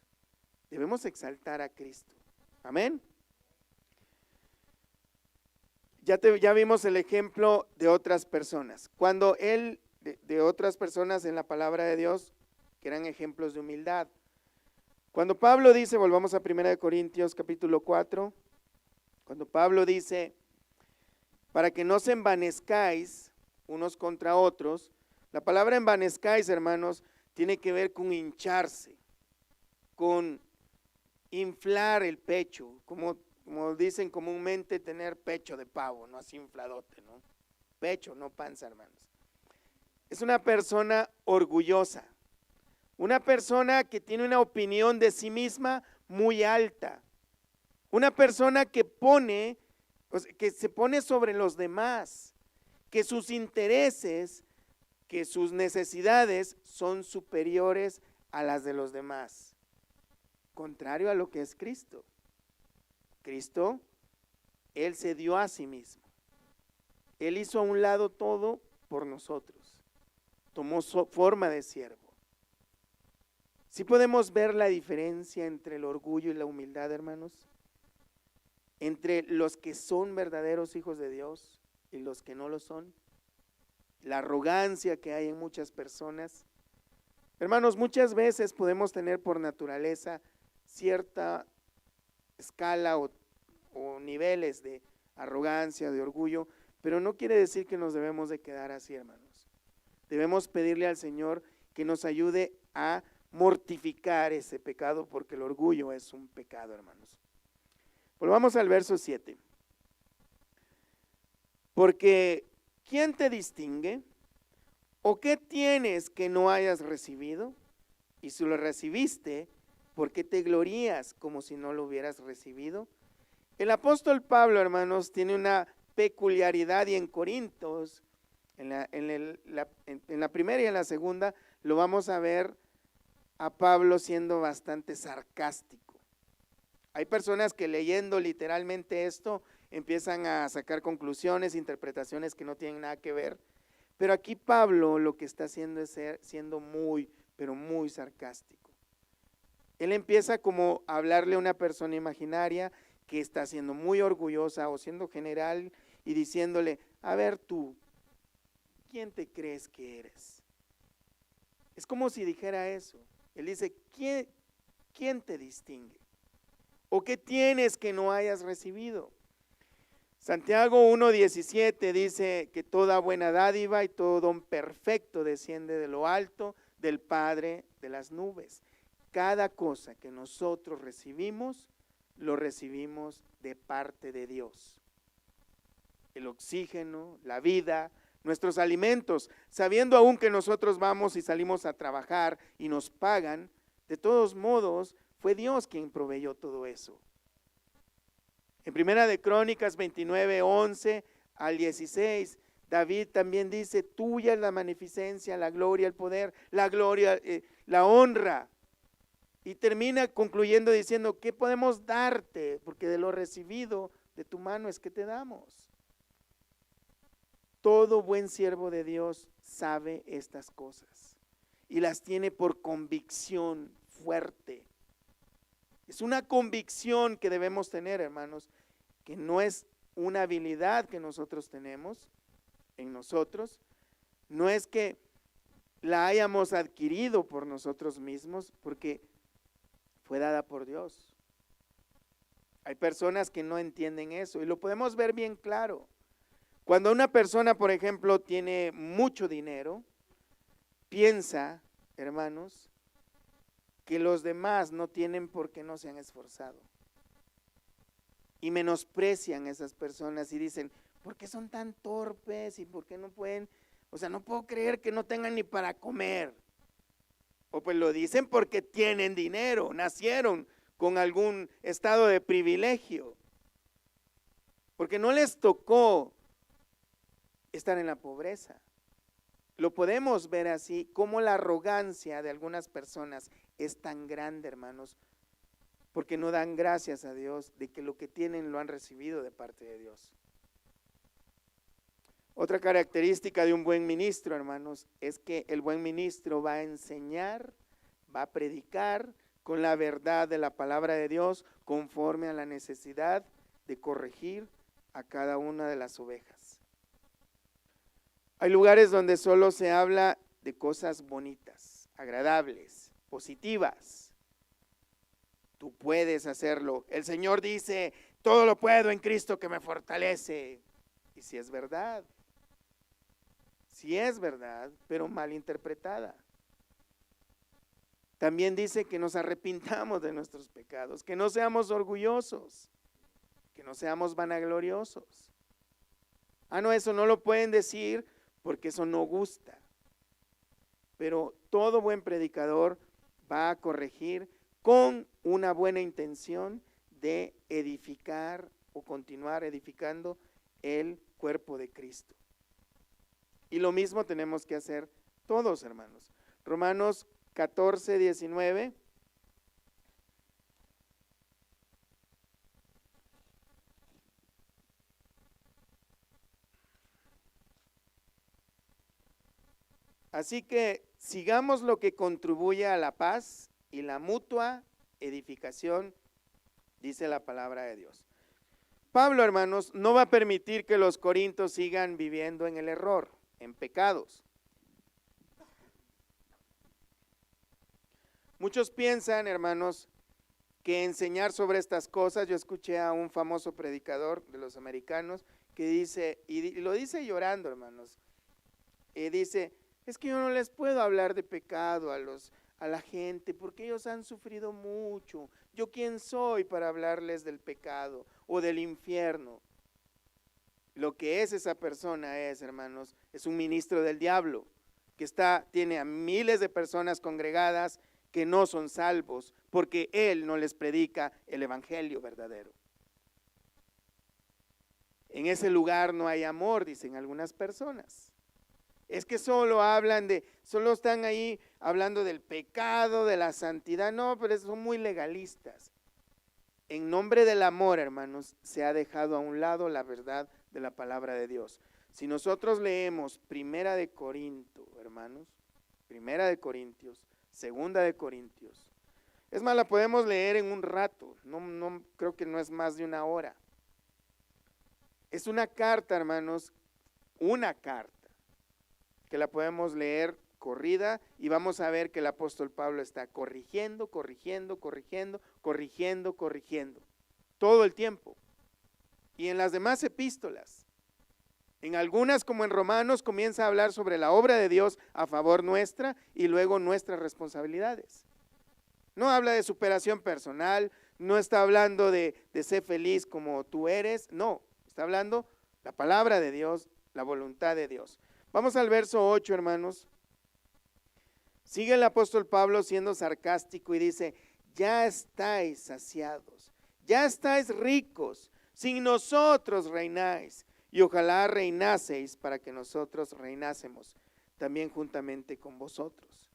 debemos exaltar a Cristo. Amén. Ya vimos el ejemplo de otras personas. Cuando de otras personas en la palabra de Dios, que eran ejemplos de humildad. Cuando Pablo dice, volvamos a 1 Corintios capítulo 4, cuando Pablo dice: para que no se envanezcáis unos contra otros, la palabra envanezcáis, hermanos, tiene que ver con hincharse, con inflar el pecho, como dicen comúnmente, tener pecho de pavo, no así infladote, ¿no? Pecho, no panza, hermanos. Es una persona orgullosa, una persona que tiene una opinión de sí misma muy alta, una persona que se pone sobre los demás, que sus intereses, que sus necesidades son superiores a las de los demás, contrario a lo que es Cristo. Cristo, Él se dio a sí mismo, Él hizo a un lado todo por nosotros, tomó forma de siervo. ¿Sí podemos ver la diferencia entre el orgullo y la humildad, hermanos? Entre los que son verdaderos hijos de Dios y los que no lo son. La arrogancia que hay en muchas personas. Hermanos, muchas veces podemos tener por naturaleza cierta escala o niveles de arrogancia, de orgullo, pero no quiere decir que nos debemos de quedar así, hermanos. Debemos pedirle al Señor que nos ayude a mortificar ese pecado, porque el orgullo es un pecado, hermanos. Volvamos al verso 7. Porque ¿quién te distingue? ¿O qué tienes que no hayas recibido? Y si lo recibiste, ¿por qué te glorías como si no lo hubieras recibido? El apóstol Pablo, hermanos, tiene una peculiaridad, y en Corintios, en la primera y en la segunda, lo vamos a ver a Pablo siendo bastante sarcástico. Hay personas que leyendo literalmente esto empiezan a sacar conclusiones, interpretaciones que no tienen nada que ver, pero aquí Pablo lo que está haciendo es siendo muy, pero muy sarcástico. Él empieza como a hablarle a una persona imaginaria que está siendo muy orgullosa o siendo general y diciéndole, a ver tú, ¿quién te crees que eres? Es como si dijera eso. Él dice, ¿quién te distingue? ¿O qué tienes que no hayas recibido? Santiago 1:17 dice que toda buena dádiva y todo don perfecto desciende de lo alto del Padre de las nubes. Cada cosa que nosotros recibimos, lo recibimos de parte de Dios. El oxígeno, la vida, nuestros alimentos, sabiendo aún que nosotros vamos y salimos a trabajar y nos pagan, de todos modos fue Dios quien proveyó todo eso. En Primera de Crónicas 29:11 al 16, David también dice, tuya es la magnificencia, la gloria, el poder, la gloria, la honra. Y termina concluyendo diciendo, ¿qué podemos darte? Porque de lo recibido de tu mano es que te damos. Todo buen siervo de Dios sabe estas cosas y las tiene por convicción fuerte. Es una convicción que debemos tener, hermanos, que no es una habilidad que nosotros tenemos en nosotros, no es que la hayamos adquirido por nosotros mismos, porque fue dada por Dios. Hay personas que no entienden eso y lo podemos ver bien claro. Cuando una persona, por ejemplo, tiene mucho dinero, piensa, hermanos, que los demás no tienen porque no se han esforzado. Y menosprecian a esas personas y dicen, ¿por qué son tan torpes? ¿Y por qué no pueden? O sea, no puedo creer que no tengan ni para comer. O pues lo dicen porque tienen dinero, nacieron con algún estado de privilegio. Porque no les tocó estar en la pobreza. Lo podemos ver así, como la arrogancia de algunas personas es tan grande, hermanos, porque no dan gracias a Dios de que lo que tienen lo han recibido de parte de Dios. Otra característica de un buen ministro, hermanos, es que el buen ministro va a enseñar, va a predicar con la verdad de la palabra de Dios, conforme a la necesidad de corregir a cada una de las ovejas. Hay lugares donde solo se habla de cosas bonitas, agradables, positivas. Tú puedes hacerlo. El Señor dice, todo lo puedo en Cristo que me fortalece. Y si es verdad, pero mal interpretada. También dice que nos arrepintamos de nuestros pecados, que no seamos orgullosos, que no seamos vanagloriosos. No, eso no lo pueden decir porque eso no gusta. Pero todo buen predicador va a corregir con una buena intención de edificar o continuar edificando el cuerpo de Cristo. Y lo mismo tenemos que hacer todos, hermanos. Romanos 14:19. Así que sigamos lo que contribuye a la paz y la mutua edificación, dice la palabra de Dios. Pablo, hermanos, no va a permitir que los corintios sigan viviendo en el error, en pecados. Muchos piensan, hermanos, que enseñar sobre estas cosas, yo escuché a un famoso predicador de los americanos que dice, y lo dice llorando, hermanos, dice, es que yo no les puedo hablar de pecado a la gente porque ellos han sufrido mucho. ¿Yo quién soy para hablarles del pecado o del infierno? Lo que es esa persona es, hermanos, es un ministro del diablo que tiene a miles de personas congregadas que no son salvos porque él no les predica el evangelio verdadero. En ese lugar no hay amor, dicen algunas personas. Es que solo están ahí hablando del pecado, de la santidad. No, pero son muy legalistas. En nombre del amor, hermanos, se ha dejado a un lado la verdad de la palabra de Dios. Si nosotros leemos Primera de Corintios, hermanos, Primera de Corintios, Segunda de Corintios, es más, la podemos leer en un rato, no creo que no es más de una hora. Es una carta, hermanos, una carta que la podemos leer corrida y vamos a ver que el apóstol Pablo está corrigiendo todo el tiempo. Y en las demás epístolas, en algunas como en Romanos, comienza a hablar sobre la obra de Dios a favor nuestra y luego nuestras responsabilidades. No habla de superación personal, no está hablando de ser feliz como tú eres, no, está hablando la palabra de Dios, la voluntad de Dios. Vamos al verso 8, hermanos. Sigue el apóstol Pablo siendo sarcástico y dice, ya estáis saciados, ya estáis ricos, sin nosotros reináis, y ojalá reinaseis para que nosotros reinásemos también juntamente con vosotros.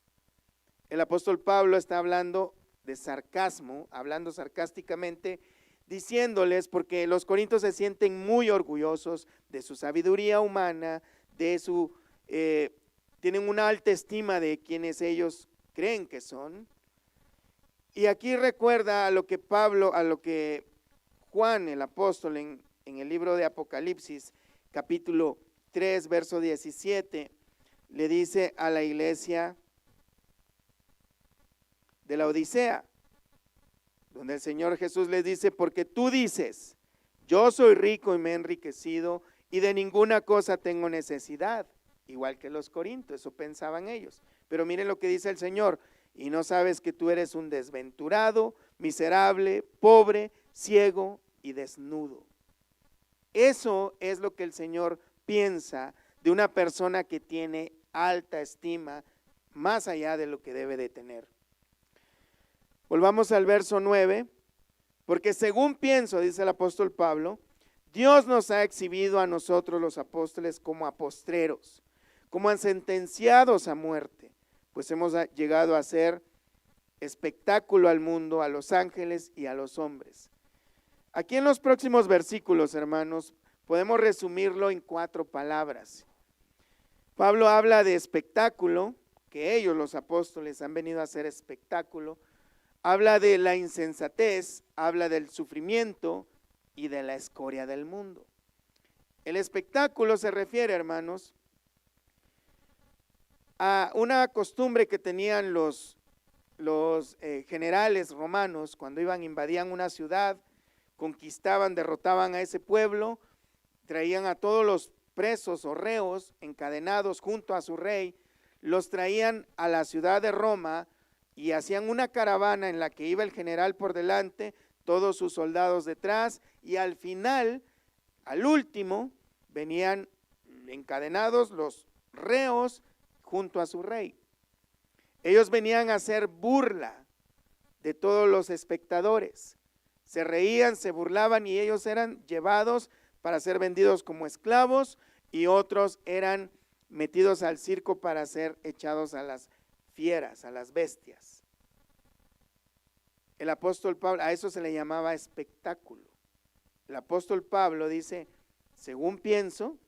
El apóstol Pablo está hablando de sarcasmo, hablando sarcásticamente, diciéndoles, porque los corintios se sienten muy orgullosos de su sabiduría humana, tienen una alta estima de quienes ellos creen que son. Y aquí recuerda a lo que Juan el apóstol en el libro de Apocalipsis, capítulo 3, verso 17, le dice a la iglesia de la Odisea, donde el Señor Jesús les dice, porque tú dices, yo soy rico y me he enriquecido y de ninguna cosa tengo necesidad, igual que los corintios, eso pensaban ellos. Pero miren lo que dice el Señor, y no sabes que tú eres un desventurado, miserable, pobre, ciego y desnudo. Eso es lo que el Señor piensa de una persona que tiene alta estima, más allá de lo que debe de tener. Volvamos al verso 9, porque según pienso, dice el apóstol Pablo, Dios nos ha exhibido a nosotros los apóstoles como a postreros, como a sentenciados a muerte, pues hemos llegado a ser espectáculo al mundo, a los ángeles y a los hombres. Aquí en los próximos versículos, hermanos, podemos resumirlo en 4 palabras. Pablo habla de espectáculo, que ellos los apóstoles han venido a hacer espectáculo, habla de la insensatez, habla del sufrimiento y de la escoria del mundo. El espectáculo se refiere, hermanos, a una costumbre que tenían los generales romanos cuando invadían una ciudad, conquistaban, derrotaban a ese pueblo, traían a todos los presos o reos encadenados junto a su rey, los traían a la ciudad de Roma y hacían una caravana en la que iba el general por delante, todos sus soldados detrás, y al final, al último, venían encadenados los reos junto a su rey. Ellos venían a hacer burla de todos los espectadores. Se reían, se burlaban y ellos eran llevados para ser vendidos como esclavos y otros eran metidos al circo para ser echados a las fieras, a las bestias. El apóstol Pablo, a eso se le llamaba espectáculo. El apóstol Pablo dice, según pienso,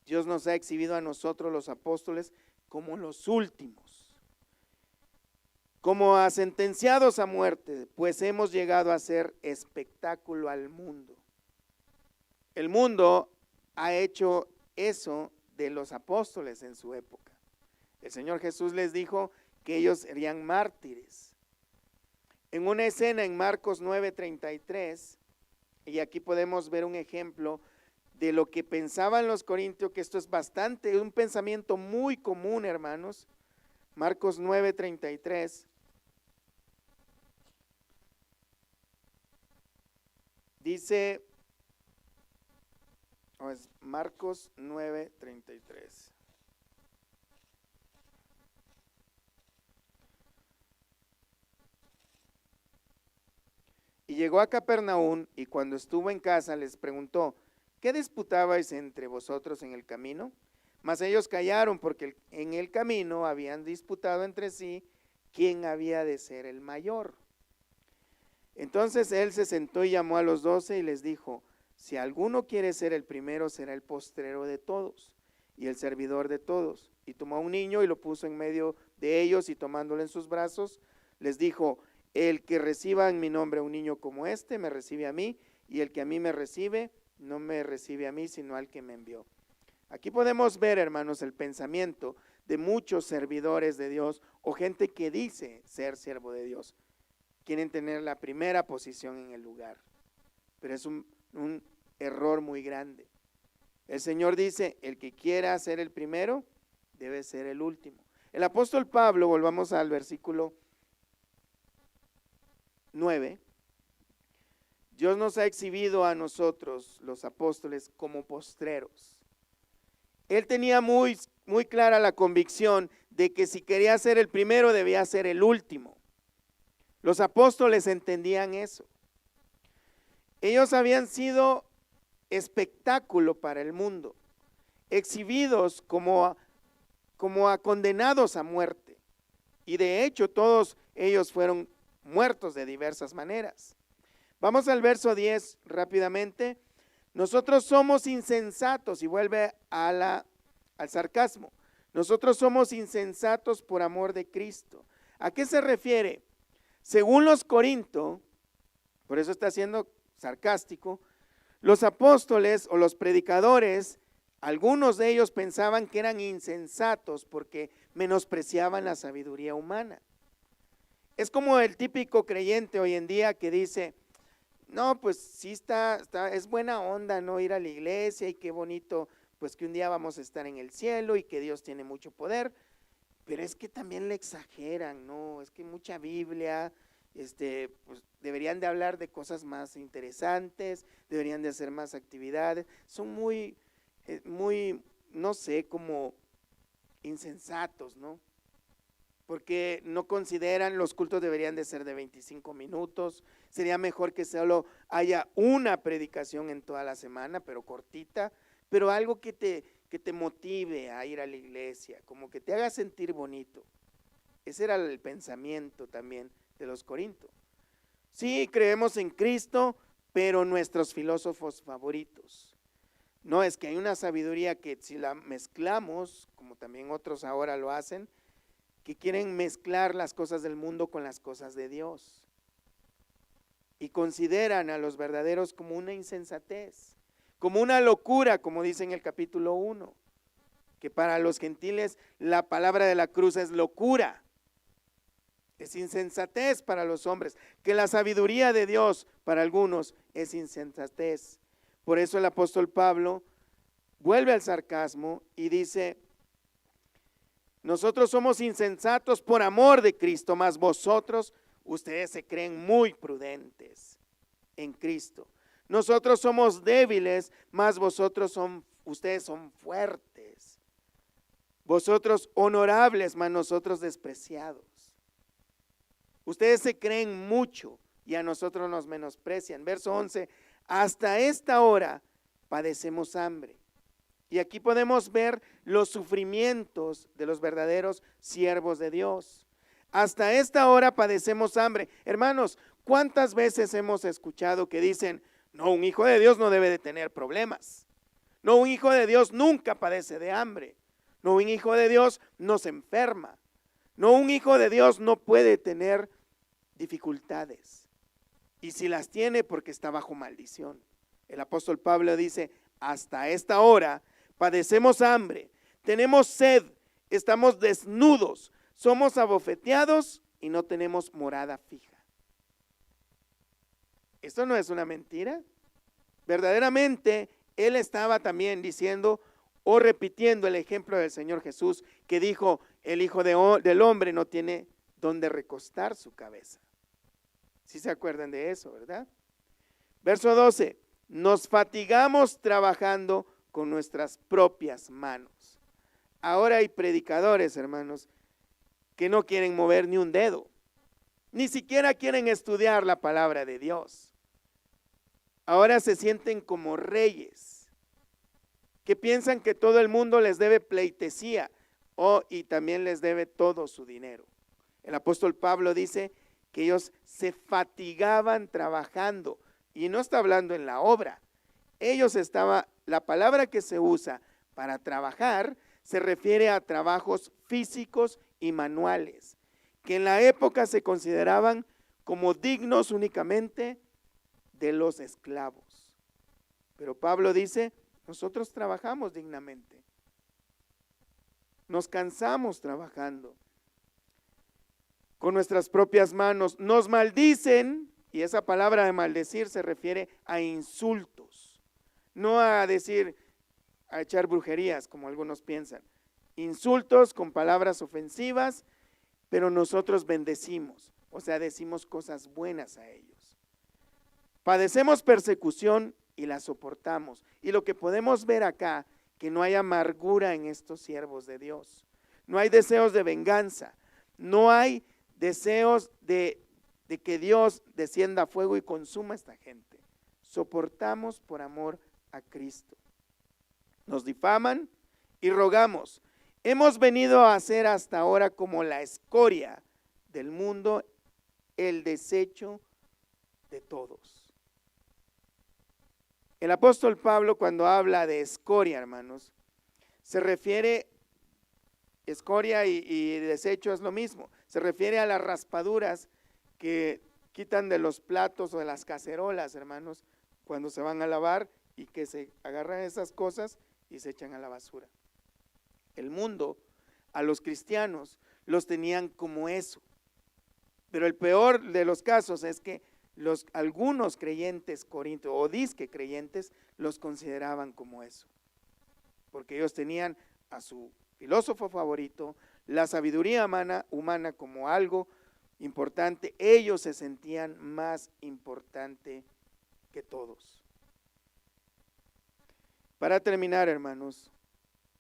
Dios nos ha exhibido a nosotros los apóstoles como los últimos, como a sentenciados a muerte, pues hemos llegado a ser espectáculo al mundo. El mundo ha hecho eso de los apóstoles en su época. El Señor Jesús les dijo que ellos serían mártires. En una escena en Marcos 9:33, y aquí podemos ver un ejemplo de lo que pensaban los corintios, que esto es un pensamiento muy común, hermanos. Marcos 9:33 dice, es Marcos 9:33. Y llegó a Capernaum, y cuando estuvo en casa les preguntó, ¿qué disputabais entre vosotros en el camino? Mas ellos callaron, porque en el camino habían disputado entre sí quién había de ser el mayor. Entonces él se sentó y llamó a los 12 y les dijo, si alguno quiere ser el primero, será el postrero de todos y el servidor de todos. Y tomó a un niño y lo puso en medio de ellos, y tomándolo en sus brazos, les dijo, el que reciba en mi nombre a un niño como este, me recibe a mí, y el que a mí me recibe, no me recibe a mí, sino al que me envió. Aquí podemos ver, hermanos, el pensamiento de muchos servidores de Dios o gente que dice ser siervo de Dios. Quieren tener la primera posición en el lugar, pero es un error muy grande. El Señor dice, el que quiera ser el primero, debe ser el último. El apóstol Pablo, volvamos al versículo 9, Dios nos ha exhibido a nosotros, los apóstoles, como postreros. Él tenía muy clara la convicción de que si quería ser el primero, debía ser el último. Los apóstoles entendían eso. Ellos habían sido espectáculo para el mundo, exhibidos como a condenados a muerte. Y de hecho todos ellos fueron muertos de diversas maneras. Vamos al verso 10 rápidamente. Nosotros somos insensatos, y vuelve al sarcasmo. Nosotros somos insensatos por amor de Cristo. ¿A qué se refiere? Según los Corintios, por eso está siendo sarcástico, los apóstoles o los predicadores, algunos de ellos pensaban que eran insensatos porque menospreciaban la sabiduría humana. Es como el típico creyente hoy en día que dice, no, pues sí es buena onda no ir a la iglesia, y qué bonito, pues que un día vamos a estar en el cielo y que Dios tiene mucho poder, pero es que también le exageran, ¿no? Es que mucha Biblia, pues deberían de hablar de cosas más interesantes, deberían de hacer más actividades, son muy, no sé, como insensatos, ¿no? Porque no consideran los cultos deberían de ser de 25 minutos, sería mejor que solo haya una predicación en toda la semana, pero cortita, pero algo que te motive a ir a la iglesia, como que te haga sentir bonito. Ese era el pensamiento también de los corintios. Sí, creemos en Cristo, pero nuestros filósofos favoritos. No, es que hay una sabiduría que si la mezclamos, como también otros ahora lo hacen, que quieren mezclar las cosas del mundo con las cosas de Dios. Y consideran a los verdaderos como una insensatez, como una locura, como dice en el capítulo 1, que para los gentiles la palabra de la cruz es locura. Es insensatez para los hombres, que la sabiduría de Dios para algunos es insensatez. Por eso el apóstol Pablo vuelve al sarcasmo y dice, nosotros somos insensatos por amor de Cristo, mas vosotros, ustedes se creen muy prudentes en Cristo. Nosotros somos débiles, mas ustedes son fuertes. Vosotros honorables, mas nosotros despreciados. Ustedes se creen mucho y a nosotros nos menosprecian. Verso 11, hasta esta hora padecemos hambre. Y aquí podemos ver los sufrimientos de los verdaderos siervos de Dios. Hasta esta hora padecemos hambre. Hermanos, ¿cuántas veces hemos escuchado que dicen, no, un hijo de Dios no debe de tener problemas? No, un hijo de Dios nunca padece de hambre. No, un hijo de Dios no se enferma. No, un hijo de Dios no puede tener dificultades. Y si las tiene, porque está bajo maldición. El apóstol Pablo dice, hasta esta hora padecemos hambre, tenemos sed, estamos desnudos, somos abofeteados y no tenemos morada fija. ¿Esto no es una mentira? Verdaderamente, él estaba también diciendo o repitiendo el ejemplo del Señor Jesús, que dijo, el Hijo del Hombre no tiene donde recostar su cabeza. ¿Sí se acuerdan de eso, verdad? Verso 12, nos fatigamos trabajando con nuestras propias manos. Ahora hay predicadores, hermanos, que no quieren mover ni un dedo, ni siquiera quieren estudiar la palabra de Dios. Ahora se sienten como reyes, que piensan que todo el mundo les debe pleitesía y también les debe todo su dinero. El apóstol Pablo dice que ellos se fatigaban trabajando, y no está hablando en la obra. La palabra que se usa para trabajar se refiere a trabajos físicos y manuales, que en la época se consideraban como dignos únicamente de los esclavos. Pero Pablo dice, nosotros trabajamos dignamente, nos cansamos trabajando con nuestras propias manos, nos maldicen, y esa palabra de maldecir se refiere a insultos, no a decir, a echar brujerías como algunos piensan, insultos con palabras ofensivas, pero nosotros bendecimos, o sea, decimos cosas buenas a ellos. Padecemos persecución y la soportamos, y lo que podemos ver acá, que no hay amargura en estos siervos de Dios, no hay deseos de venganza, no hay deseos de que Dios descienda a fuego y consuma a esta gente. Soportamos por amor a Cristo. Nos difaman y rogamos. Hemos venido a ser hasta ahora como la escoria del mundo, el desecho de todos. El apóstol Pablo, cuando habla de escoria, hermanos, se refiere, escoria y desecho es lo mismo, se refiere a las raspaduras que quitan de los platos o de las cacerolas, hermanos, cuando se van a lavar, y que se agarran esas cosas y se echan a la basura. El mundo, a los cristianos, los tenían como eso. Pero el peor de los casos es que algunos creyentes corintios, o disque creyentes, los consideraban como eso. Porque ellos tenían a su filósofo favorito, la sabiduría humana como algo importante. Ellos se sentían más importante que todos. Para terminar, hermanos,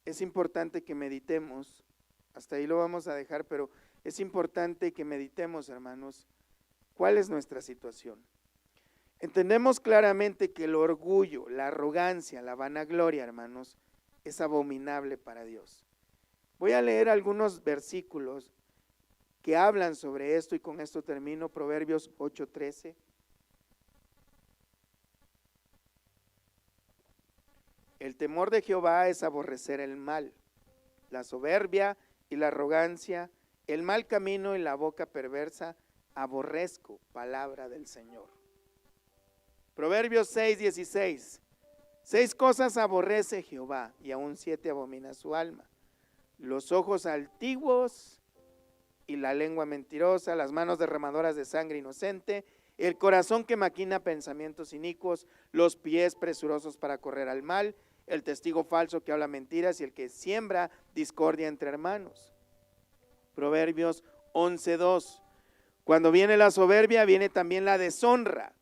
es importante que meditemos, hasta ahí lo vamos a dejar, pero es importante que meditemos, hermanos, cuál es nuestra situación. Entendemos claramente que el orgullo, la arrogancia, la vanagloria, hermanos, es abominable para Dios. Voy a leer algunos versículos que hablan sobre esto, y con esto termino. Proverbios 8:13. El temor de Jehová es aborrecer el mal, la soberbia y la arrogancia, el mal camino y la boca perversa, aborrezco, palabra del Señor. Proverbios 6:16. 6 cosas aborrece Jehová, y aún 7 abomina su alma: los ojos antiguos y la lengua mentirosa, las manos derramadoras de sangre inocente, el corazón que maquina pensamientos inicuos, los pies presurosos para correr al mal, el testigo falso que habla mentiras y el que siembra discordia entre hermanos. Proverbios 11:2. Cuando viene la soberbia, viene también la deshonra,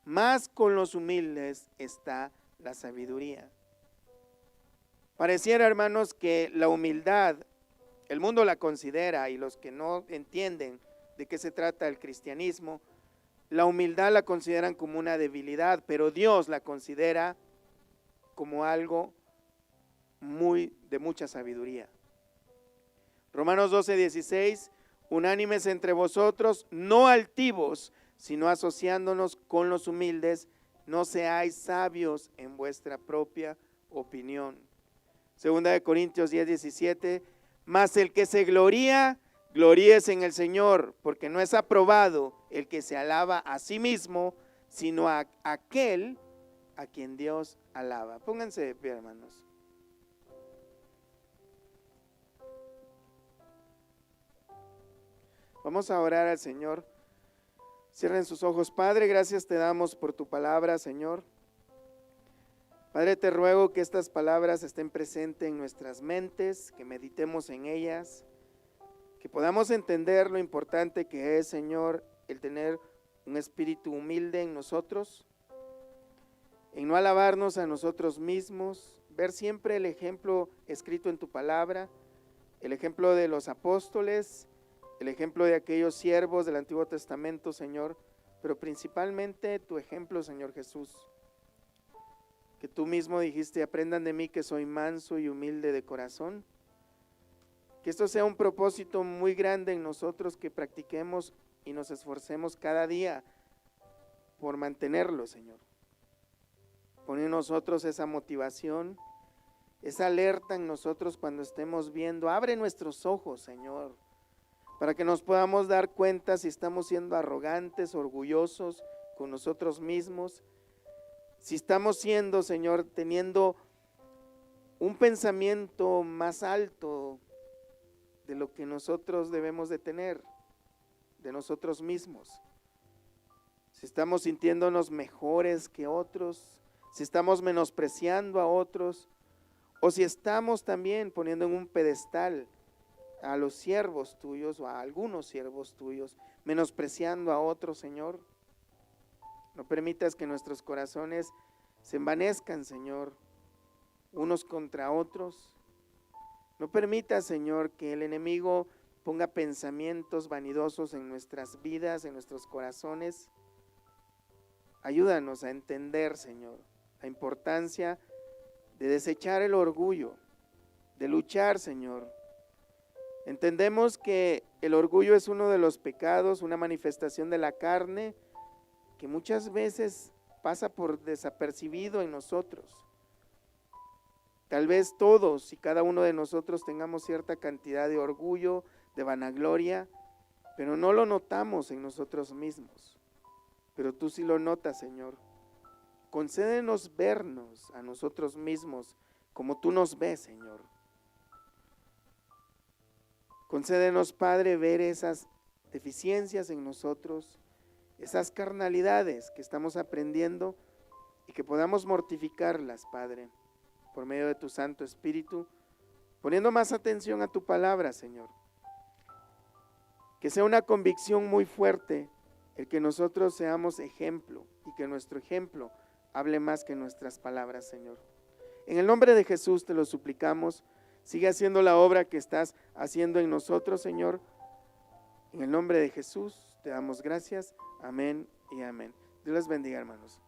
mas con los humildes está la sabiduría. Pareciera, hermanos, que la humildad, el mundo la considera, y los que no entienden de qué se trata el cristianismo, la humildad la consideran como una debilidad, pero Dios la considera como algo de mucha sabiduría. Romanos 12:16, unánimes entre vosotros, no altivos, sino asociándonos con los humildes, no seáis sabios en vuestra propia opinión. Segunda de Corintios 10:17, mas el que se gloría, gloríese en el Señor, porque no es aprobado el que se alaba a sí mismo, sino a aquel a quien Dios alaba. Pónganse de pie, hermanos. Vamos a orar al Señor. Cierren sus ojos. Padre, gracias te damos por tu palabra, Señor. Padre, te ruego que estas palabras estén presentes en nuestras mentes, que meditemos en ellas, que podamos entender lo importante que es, Señor, el tener un espíritu humilde en nosotros, en no alabarnos a nosotros mismos, ver siempre el ejemplo escrito en tu palabra, el ejemplo de los apóstoles, el ejemplo de aquellos siervos del Antiguo Testamento, Señor, pero principalmente tu ejemplo, Señor Jesús, que tú mismo dijiste, aprendan de mí que soy manso y humilde de corazón. Que esto sea un propósito muy grande en nosotros, que practiquemos y nos esforcemos cada día por mantenerlo, Señor. Pon en nosotros esa motivación, esa alerta en nosotros cuando estemos viendo. Abre nuestros ojos, Señor, para que nos podamos dar cuenta si estamos siendo arrogantes, orgullosos con nosotros mismos, si estamos siendo, Señor, teniendo un pensamiento más alto de lo que nosotros debemos de tener, de nosotros mismos. Si estamos sintiéndonos mejores que otros, si estamos menospreciando a otros, o si estamos también poniendo en un pedestal a los siervos tuyos o a algunos siervos tuyos, menospreciando a otros, Señor. No permitas que nuestros corazones se envanezcan, Señor, unos contra otros. No permitas, Señor, que el enemigo ponga pensamientos vanidosos en nuestras vidas, en nuestros corazones. Ayúdanos a entender, Señor, la importancia de desechar el orgullo, de luchar, Señor. Entendemos que el orgullo es uno de los pecados, una manifestación de la carne, que muchas veces pasa por desapercibido en nosotros. Tal vez todos y cada uno de nosotros tengamos cierta cantidad de orgullo, de vanagloria, pero no lo notamos en nosotros mismos. Pero tú sí lo notas, Señor. Concédenos vernos a nosotros mismos como tú nos ves, Señor. Concédenos, Padre, ver esas deficiencias en nosotros, esas carnalidades que estamos aprendiendo, y que podamos mortificarlas, Padre, por medio de tu Santo Espíritu, poniendo más atención a tu palabra, Señor. Que sea una convicción muy fuerte el que nosotros seamos ejemplo, y que nuestro ejemplo hable más que nuestras palabras, Señor. En el nombre de Jesús te lo suplicamos. Sigue haciendo la obra que estás haciendo en nosotros, Señor. En el nombre de Jesús te damos gracias. Amén y amén. Dios les bendiga, hermanos.